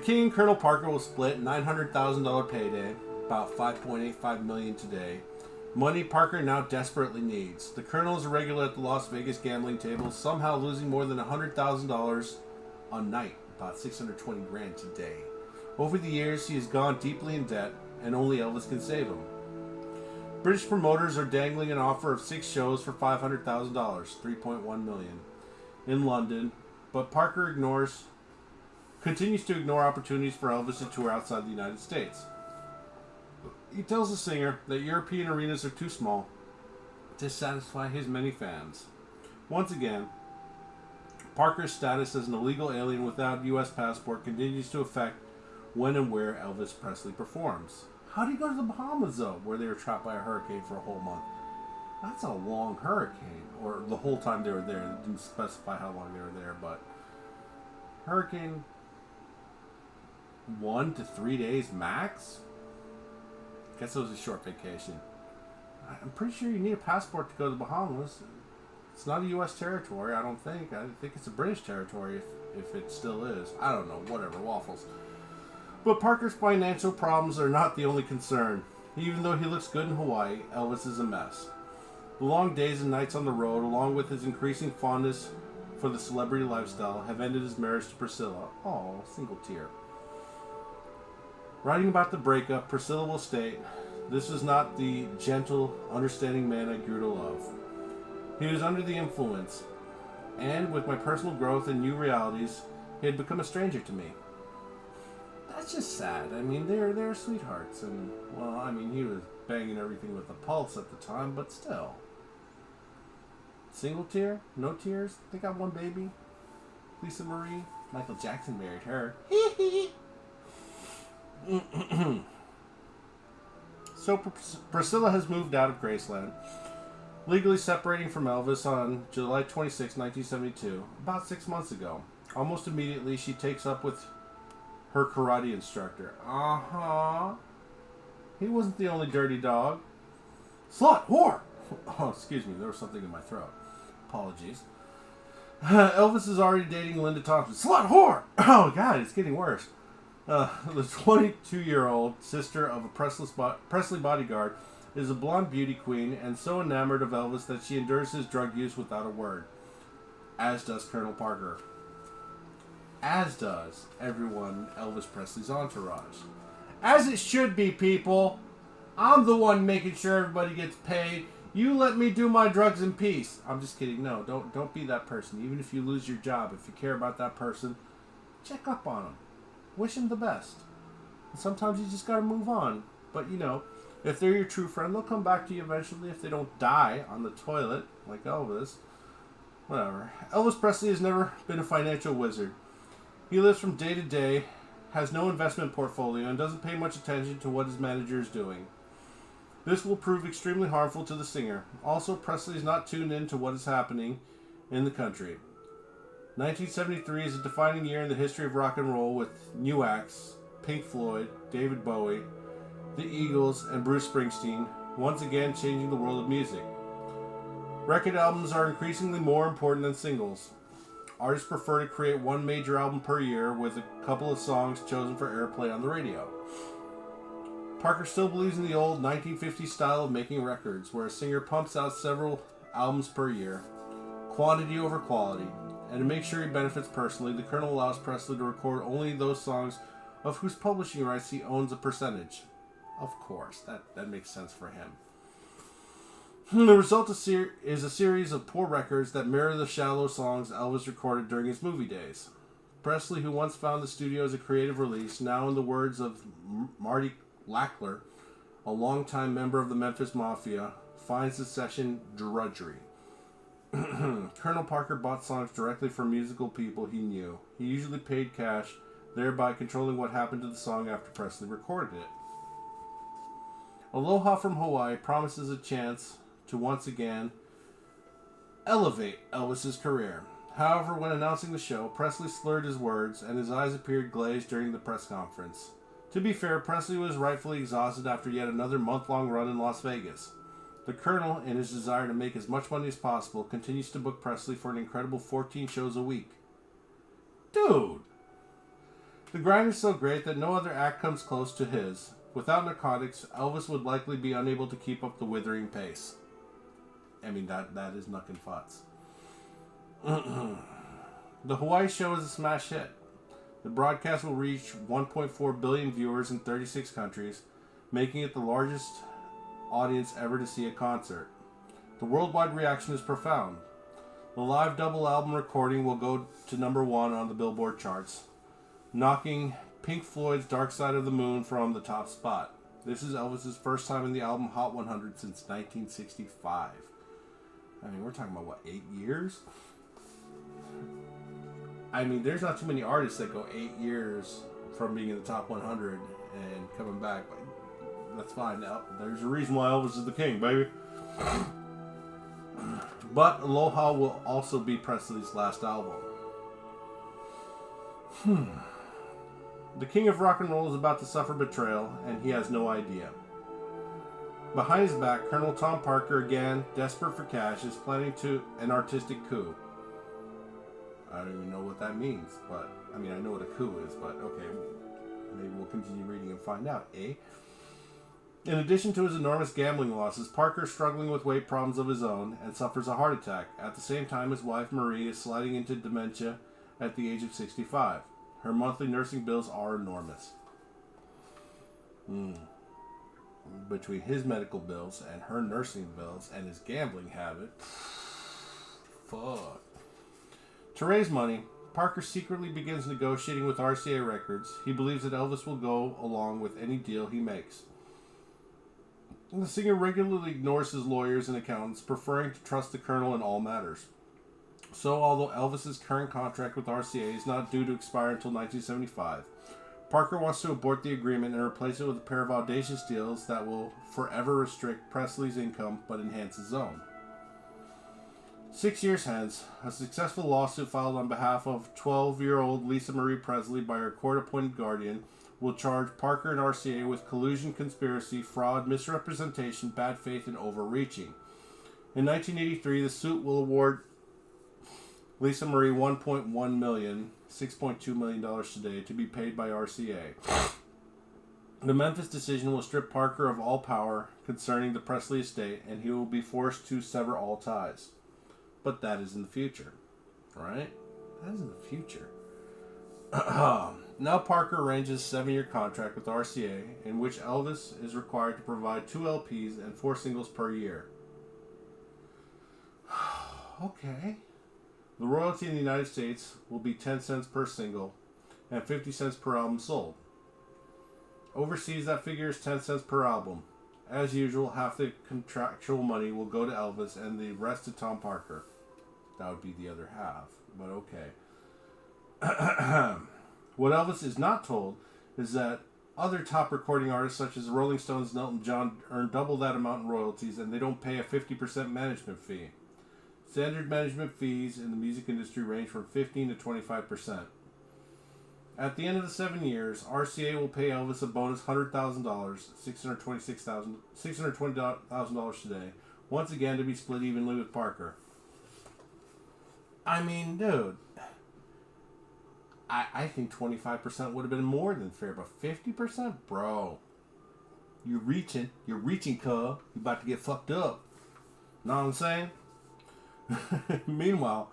King and Colonel Parker will split $900,000 payday, about $5.85 million today. Money Parker now desperately needs. The Colonel is a regular at the Las Vegas gambling tables, somehow losing more than $100,000 a night, about $620,000 today. Over the years, he has gone deeply in debt, and only Elvis can save him. British promoters are dangling an offer of 6 shows for $500,000, $3.1 million, in London, but Parker continues to ignore opportunities for Elvis to tour outside the United States. He tells the singer that European arenas are too small to satisfy his many fans. Once again, Parker's status as an illegal alien without a U.S. passport continues to affect when and where Elvis Presley performs. How do you go to the Bahamas, though, where they were trapped by a hurricane for a whole month? That's a long hurricane. Or the whole time they were there. They didn't specify how long they were there, but hurricane 1 to 3 days max? Guess it was a short vacation. I'm pretty sure you need a passport to go to the Bahamas. It's not a U.S. territory, I don't think. I think it's a British territory if it still is. I don't know, whatever, waffles. But Parker's financial problems are not the only concern. Even though he looks good in Hawaii, Elvis is a mess. The long days and nights on the road, along with his increasing fondness for the celebrity lifestyle, have ended his marriage to Priscilla. Oh, single tear. Writing about the breakup, Priscilla will state, "This was not the gentle, understanding man I grew to love. He was under the influence, and with my personal growth and new realities, he had become a stranger to me." That's just sad. I mean, they're sweethearts, and, well, I mean, he was banging everything with a pulse at the time, but still. Single tear? No tears? They got one baby. Lisa Marie. Michael Jackson married her. So Priscilla has moved out of Graceland, legally separating from Elvis on July 26, 1972, about 6 months ago. Almost immediately, she takes up with her karate instructor. He wasn't the only dirty dog. Slut! Whore! Oh, excuse me, there was something in my throat. Apologies. Elvis is already dating Linda Thompson. Slut! Whore! Oh, God, it's getting worse. The 22-year-old sister of a Presley bodyguard is a blonde beauty queen and so enamored of Elvis that she endures his drug use without a word. As does Colonel Parker. As does everyone in Elvis Presley's entourage. As it should be, people. I'm the one making sure everybody gets paid. You let me do my drugs in peace. I'm just kidding. No, don't be that person. Even if you lose your job, if you care about that person, check up on them. Wish them the best. And sometimes you just gotta move on. But if they're your true friend, they'll come back to you eventually if they don't die on the toilet like Elvis. Whatever. Elvis Presley has never been a financial wizard. He lives from day to day, has no investment portfolio, and doesn't pay much attention to what his manager is doing. This will prove extremely harmful to the singer. Also, Presley is not tuned in to what is happening in the country. 1973 is a defining year in the history of rock and roll with new acts, Pink Floyd, David Bowie, the Eagles, and Bruce Springsteen, once again changing the world of music. Record albums are increasingly more important than singles. Artists prefer to create one major album per year with a couple of songs chosen for airplay on the radio. Parker still believes in the old 1950s style of making records, where a singer pumps out several albums per year, quantity over quality. And to make sure he benefits personally, the Colonel allows Presley to record only those songs of whose publishing rights he owns a percentage. Of course, that makes sense for him. The result is a series of poor records that mirror the shallow songs Elvis recorded during his movie days. Presley, who once found the studio as a creative release, now in the words of Marty Lackler, a longtime member of the Memphis Mafia, finds the session drudgery. Colonel Parker bought songs directly from musical people he knew. He usually paid cash, thereby controlling what happened to the song after Presley recorded it. Aloha from Hawaii promises a chance to once again elevate Elvis's career. However, when announcing the show, Presley slurred his words and his eyes appeared glazed during the press conference. To be fair, Presley was rightfully exhausted after yet another month-long run in Las Vegas. The Colonel, in his desire to make as much money as possible, continues to book Presley for an incredible 14 shows a week. Dude! The grind is so great that no other act comes close to his. Without narcotics, Elvis would likely be unable to keep up the withering pace. I mean, that is knuckin' futz. The Hawaii show is a smash hit. The broadcast will reach 1.4 billion viewers in 36 countries, making it the largest audience ever to see a concert. The worldwide reaction is profound. The live double album recording will go to number 1 on the Billboard charts, knocking Pink Floyd's Dark Side of the Moon from the top spot. This is Elvis's first time in the album Hot 100 since 1965. I mean, we're talking about, 8 years? I mean, there's not too many artists that go 8 years from being in the top 100 and coming back. But that's fine. Now, there's a reason why Elvis is the king, baby. But Aloha will also be Presley's last album. The king of rock and roll is about to suffer betrayal, and he has no idea. Behind his back, Colonel Tom Parker, again, desperate for cash, is planning an artistic coup. I don't even know what that means, but, I mean, I know what a coup is, but okay, maybe we'll continue reading and find out, eh? In addition to his enormous gambling losses, Parker is struggling with weight problems of his own and suffers a heart attack. At the same time, his wife, Marie, is sliding into dementia at the age of 65. Her monthly nursing bills are enormous. Between his medical bills and her nursing bills and his gambling habit, fuck. To raise money, Parker secretly begins negotiating with RCA Records. He believes that Elvis will go along with any deal he makes. The singer regularly ignores his lawyers and accountants, preferring to trust the Colonel in all matters. So, although Elvis's current contract with RCA is not due to expire until 1975, Parker wants to abort the agreement and replace it with a pair of audacious deals that will forever restrict Presley's income but enhance his own. 6 years hence, a successful lawsuit filed on behalf of 12-year-old Lisa Marie Presley by her court-appointed guardian will charge Parker and RCA with collusion, conspiracy, fraud, misrepresentation, bad faith, and overreaching. In 1983, the suit will award Lisa Marie $1.1 million, $6.2 million today, to be paid by RCA. The Memphis decision will strip Parker of all power concerning the Presley estate, and he will be forced to sever all ties. But that is in the future, right? That is in the future. Now Parker arranges a 7-year contract with RCA, in which Elvis is required to provide 2 LPs and 4 singles per year. Okay. The royalty in the United States will be 10 cents per single and 50 cents per album sold. Overseas, that figure is 10 cents per album. As usual, half the contractual money will go to Elvis and the rest to Tom Parker. That would be the other half, but okay. What Elvis is not told is that other top recording artists such as Rolling Stones and Elton John earn double that amount in royalties, and they don't pay a 50% management fee. Standard management fees in the music industry range from 15 to 25%. At the end of the 7 years, RCA will pay Elvis a bonus $100,000, $620,000 today, once again to be split evenly with Parker. I mean, dude, I think 25% would have been more than fair, but 50%? Bro, you're reaching, cuz. You about to get fucked up. Know what I'm saying? Meanwhile,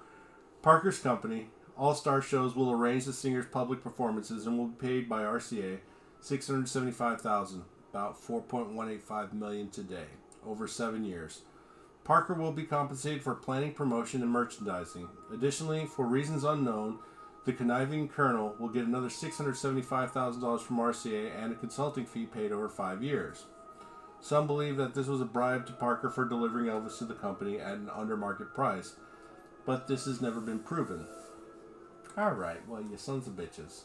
Parker's company, All Star Shows, will arrange the singer's public performances and will be paid by RCA $675,000, about $4.185 million today, over 7 years. Parker will be compensated for planning, promotion, and merchandising. Additionally, for reasons unknown, the conniving Colonel will get another $675,000 from RCA and a consulting fee paid over 5 years. Some believe that this was a bribe to Parker for delivering Elvis to the company at an under-market price, but this has never been proven. Alright, well, you sons of bitches.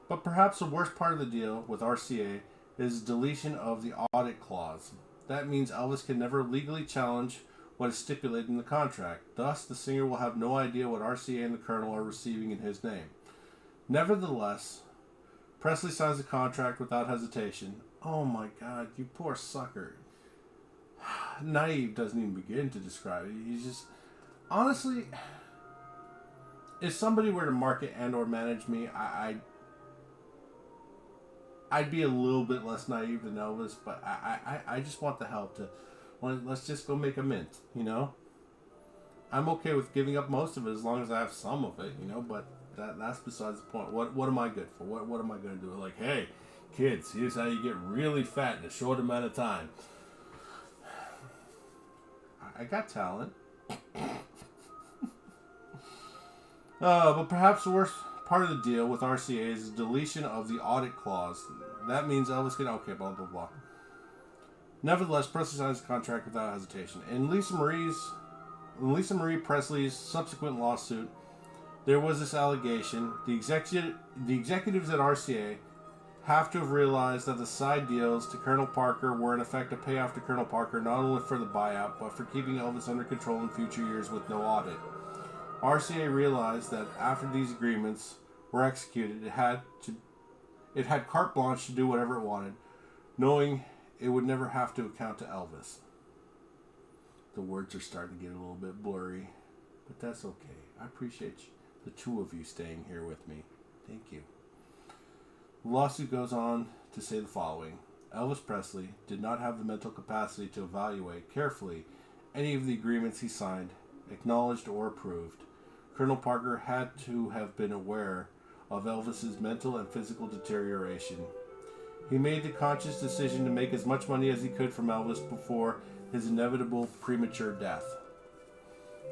But perhaps the worst part of the deal with RCA is deletion of the audit clause. That means Elvis can never legally challenge what is stipulated in the contract. Thus, the singer will have no idea what RCA and the Colonel are receiving in his name. Nevertheless, Presley signs the contract without hesitation. Oh my God, you poor sucker. Naive doesn't even begin to describe it. He's just... Honestly, if somebody were to market and or manage me, I'd be a little bit less naive than Elvis, but I just want the help to... Let's just go make a mint, you know? I'm okay with giving up most of it as long as I have some of it, you know, but that's besides the point. What am I good for? What am I going to do? Like, hey... Kids, here's how you get really fat in a short amount of time. I got talent. But perhaps the worst part of the deal with RCA is the deletion of the audit clause. That means Elvis can... Okay, blah, blah, blah. Nevertheless, Presley signs the contract without hesitation. In Lisa Marie Presley's subsequent lawsuit, there was this allegation. The executives at RCA have to have realized that the side deals to Colonel Parker were in effect a payoff to Colonel Parker not only for the buyout, but for keeping Elvis under control in future years with no audit. RCA realized that after these agreements were executed, it had carte blanche to do whatever it wanted, knowing it would never have to account to Elvis. The words are starting to get a little bit blurry, but that's okay. I appreciate the two of you staying here with me. Thank you. The lawsuit goes on to say the following. Elvis Presley did not have the mental capacity to evaluate carefully any of the agreements he signed, acknowledged, or approved. Colonel Parker had to have been aware of Elvis's mental and physical deterioration. He made the conscious decision to make as much money as he could from Elvis before his inevitable premature death.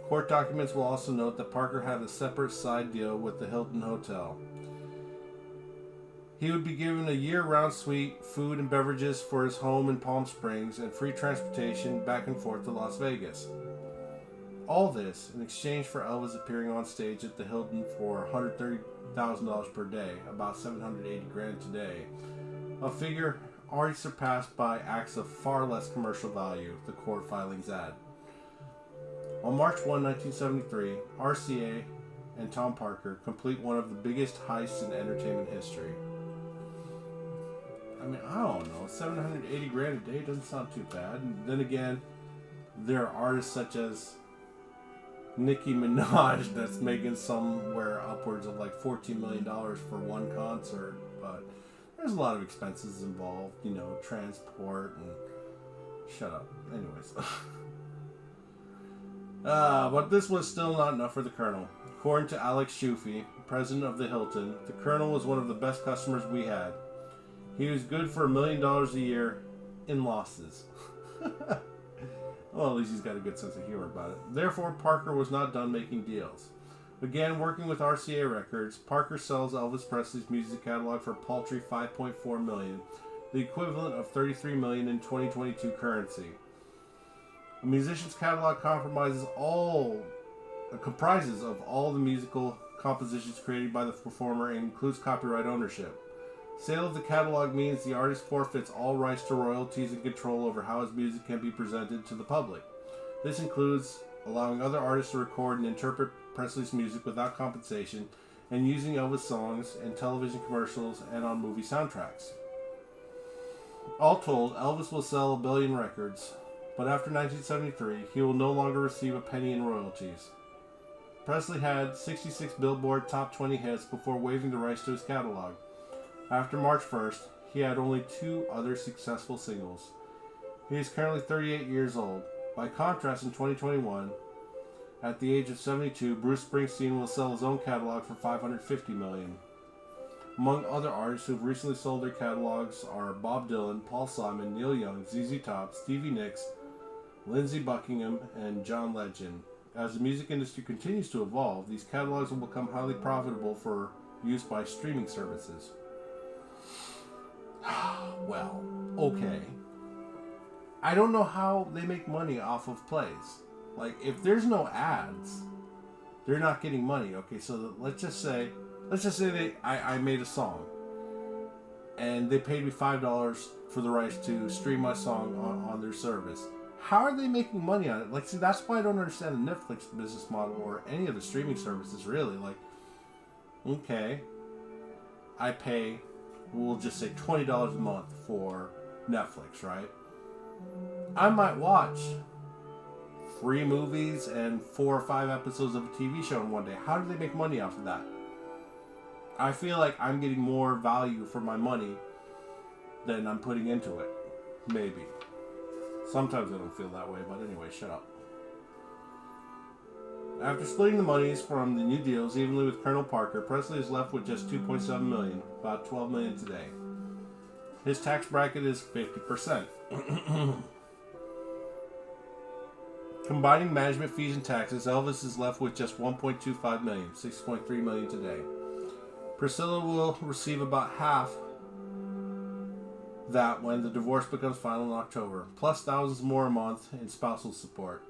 Court documents will also note that Parker had a separate side deal with the Hilton Hotel. He would be given a year-round suite, food and beverages for his home in Palm Springs, and free transportation back and forth to Las Vegas. All this in exchange for Elvis appearing on stage at the Hilton for $130,000 per day, about $780,000 today, a figure already surpassed by acts of far less commercial value, the court filings add. On March 1, 1973, RCA and Tom Parker complete one of the biggest heists in entertainment history. I mean, I don't know, $780,000 a day doesn't sound too bad. And then again, there are artists such as Nicki Minaj that's making somewhere upwards of like $14 million for one concert, but there's a lot of expenses involved, you know, transport and... Shut up. Anyways. But this was still not enough for the Colonel. According to Alex Shufi, president of the Hilton, the Colonel was one of the best customers we had. He was good for $1 million a year in losses. Well, at least he's got a good sense of humor about it. Therefore, Parker was not done making deals. Again, working with RCA Records, Parker sells Elvis Presley's music catalog for a paltry $5.4 million, the equivalent of $33 million in 2022 currency. A musician's catalog comprises of all the musical compositions created by the performer and includes copyright ownership. Sale of the catalog means the artist forfeits all rights to royalties and control over how his music can be presented to the public. This includes allowing other artists to record and interpret Presley's music without compensation, and using Elvis songs in television commercials and on movie soundtracks. All told, Elvis will sell 1 billion records, but after 1973, he will no longer receive a penny in royalties. Presley had 66 Billboard Top 20 hits before waiving the rights to his catalog. After March 1st, he had only 2 other successful singles. He is currently 38 years old. By contrast, in 2021, at the age of 72, Bruce Springsteen will sell his own catalog for $550 million. Among other artists who have recently sold their catalogs are Bob Dylan, Paul Simon, Neil Young, ZZ Top, Stevie Nicks, Lindsey Buckingham, and John Legend. As the music industry continues to evolve, these catalogs will become highly profitable for use by streaming services. Well, okay. I don't know how they make money off of plays. Like, if there's no ads, they're not getting money. Okay, so let's just say I made a song, and they paid me $5 for the rights to stream my song on their service. How are they making money on it? Like, see, that's why I don't understand the Netflix business model or any of the streaming services, really. Like, okay, I pay, we'll just say $20 a month for Netflix, right? I might watch 3 movies and 4 or 5 episodes of a TV show in one day. How do they make money off of that? I feel like I'm getting more value for my money than I'm putting into it. Maybe. Sometimes I don't feel that way, but anyway, shut up. After splitting the monies from the new deals evenly with Colonel Parker, Presley is left with just $2.7 million, about $12 million today. His tax bracket is 50%. Combining management fees and taxes, Elvis is left with just $1.25 million, $6.3 million today. Priscilla will receive about half that when the divorce becomes final in October, plus thousands more a month in spousal support.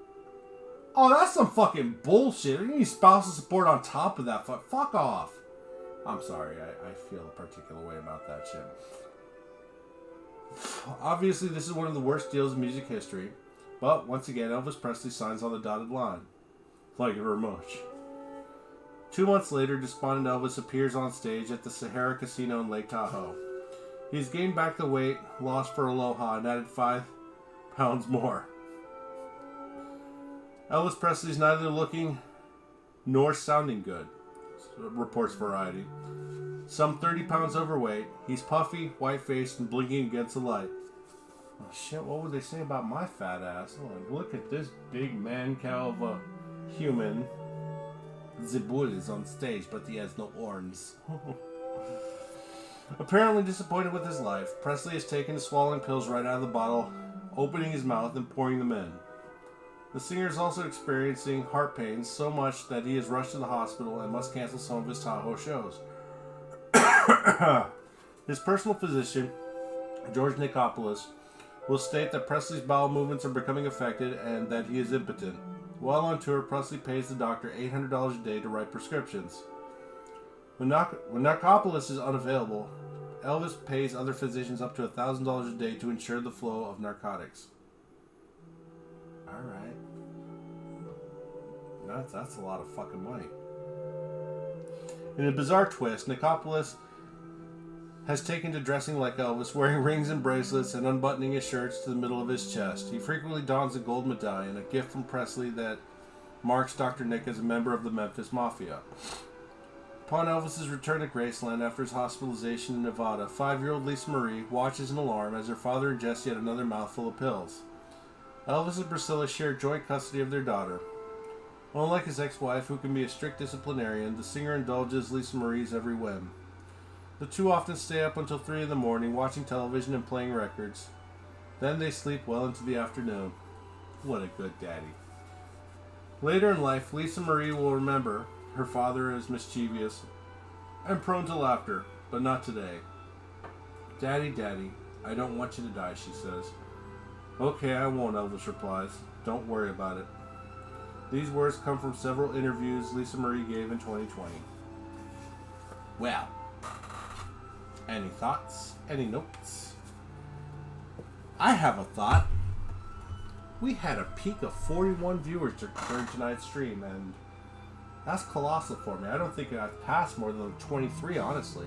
Oh, that's some fucking bullshit. You need spousal support on top of that. Fuck off. I'm sorry, I feel a particular way about that shit. Obviously, this is one of the worst deals in music history, but once again, Elvis Presley signs on the dotted line. Like it or much. 2 months later, despondent Elvis appears on stage at the Sahara Casino in Lake Tahoe. He's gained back the weight lost for Aloha and added 5 pounds more. Elvis Presley's neither looking nor sounding good, reports Variety. Some 30 pounds overweight, he's puffy, white-faced, and blinking against the light. Oh shit, what would they say about my fat ass? Oh, look at this big man cow of a human. The bull is on stage, but he has no horns. Apparently disappointed with his life, Presley has taken to swallowing pills right out of the bottle, opening his mouth and pouring them in. The singer is also experiencing heart pains so much that he is rushed to the hospital and must cancel some of his Tahoe shows. His personal physician, George Nicopolis, will state that Presley's bowel movements are becoming affected and that he is impotent. While on tour, Presley pays the doctor $800 a day to write prescriptions. When Nicopolis is unavailable, Elvis pays other physicians up to $1,000 a day to ensure the flow of narcotics. Alright. That's a lot of fucking money. In a bizarre twist, Nicopolis has taken to dressing like Elvis, wearing rings and bracelets and unbuttoning his shirts to the middle of his chest. He frequently dons a gold medallion, a gift from Presley that marks Dr. Nick as a member of the Memphis Mafia. Upon Elvis's return to Graceland after his hospitalization in Nevada, 5-year-old Lisa Marie watches in alarm as her father ingests yet another mouthful of pills. Elvis and Priscilla share joint custody of their daughter. Unlike his ex-wife, who can be a strict disciplinarian, the singer indulges Lisa Marie's every whim. The two often stay up until 3 in the morning, watching television and playing records. Then they sleep well into the afternoon. What a good daddy. Later in life, Lisa Marie will remember her father as mischievous and prone to laughter, but not today. Daddy, Daddy, I don't want you to die, she says. Okay, I won't, Elvis replies. Don't worry about it. These words come from several interviews Lisa Marie gave in 2020. Well, any thoughts? Any notes? I have a thought. We had a peak of 41 viewers during tonight's stream, and that's colossal for me. I don't think I've passed more than 23, honestly.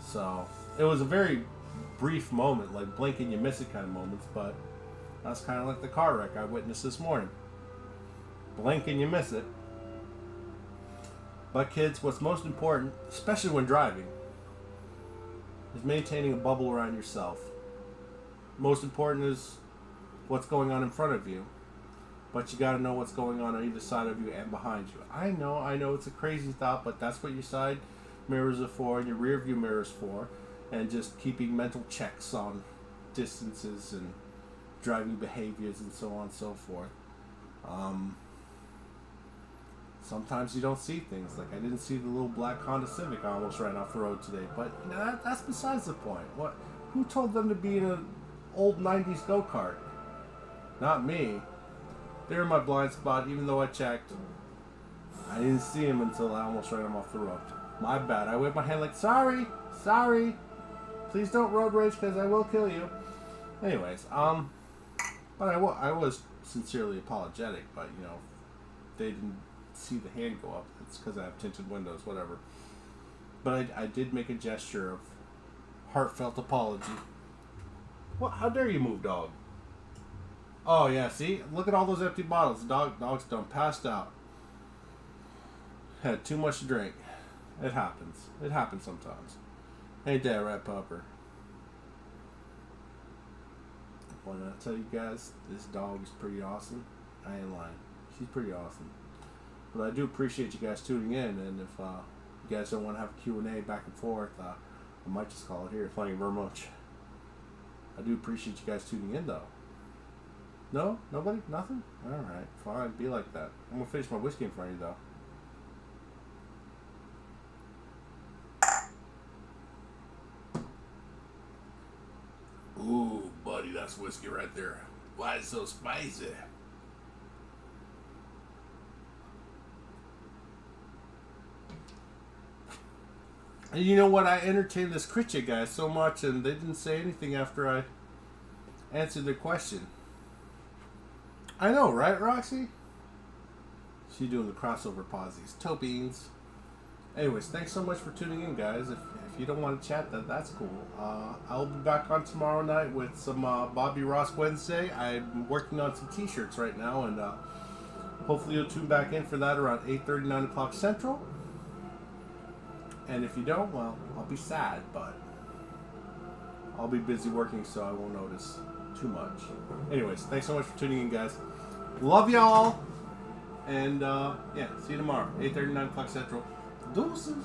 So, it was a very brief moment, like blink and you miss it kind of moments, but that's kind of like the car wreck I witnessed this morning. Blink and you miss it. But kids, what's most important, especially when driving, is maintaining a bubble around yourself. Most important is what's going on in front of you. But you gotta know what's going on either side of you and behind you. I know it's a crazy thought, but that's what your side mirrors are for and your rear view mirrors for. And just keeping mental checks on distances and driving behaviors and so on and so forth. Sometimes you don't see things. Like I didn't see the little black Honda Civic I almost ran off the road today. But you know, that's besides the point. Who told them to be in an old 90s go-kart? Not me. They're in my blind spot, even though I checked. I didn't see him until I almost ran him off the road. My bad. I waved my hand like, sorry. Please don't road rage because I will kill you. Anyways, but I was sincerely apologetic, but you know, they didn't see the hand go up. It's because I have tinted windows, whatever. But I did make a gesture of heartfelt apology. What? How dare you move, dog? Oh yeah, see? Look at all those empty bottles. Dog's done passed out. Had too much to drink. It happens. It happens sometimes. Ain't that right, Pupper? When I tell you guys, this dog is pretty awesome. I ain't lying. She's pretty awesome. But I do appreciate you guys tuning in, and if you guys don't want to have a Q&A back and forth, I might just call it here. Thank you very much. I do appreciate you guys tuning in, though. No? Nobody? Nothing? Alright, fine. Be like that. I'm going to finish my whiskey in front of you, though. Ooh, buddy, that's whiskey right there. Why is it so spicy? And you know what? I entertained this Critcha guy so much, and they didn't say anything after I answered their question. I know, right, Roxy? She's doing the crossover pauses. Toe beans. Anyways, thanks so much for tuning in, guys. If you don't want to chat, that's cool. I'll be back on tomorrow night with some Bobby Ross Wednesday. I'm working on some t-shirts right now, and hopefully you'll tune back in for that around 8:30, 9 o'clock Central. And if you don't, well, I'll be sad, but I'll be busy working, so I won't notice too much. Anyways, thanks so much for tuning in, guys. Love y'all. And, yeah, see you tomorrow, 8:30, 9 o'clock Central. Deuces.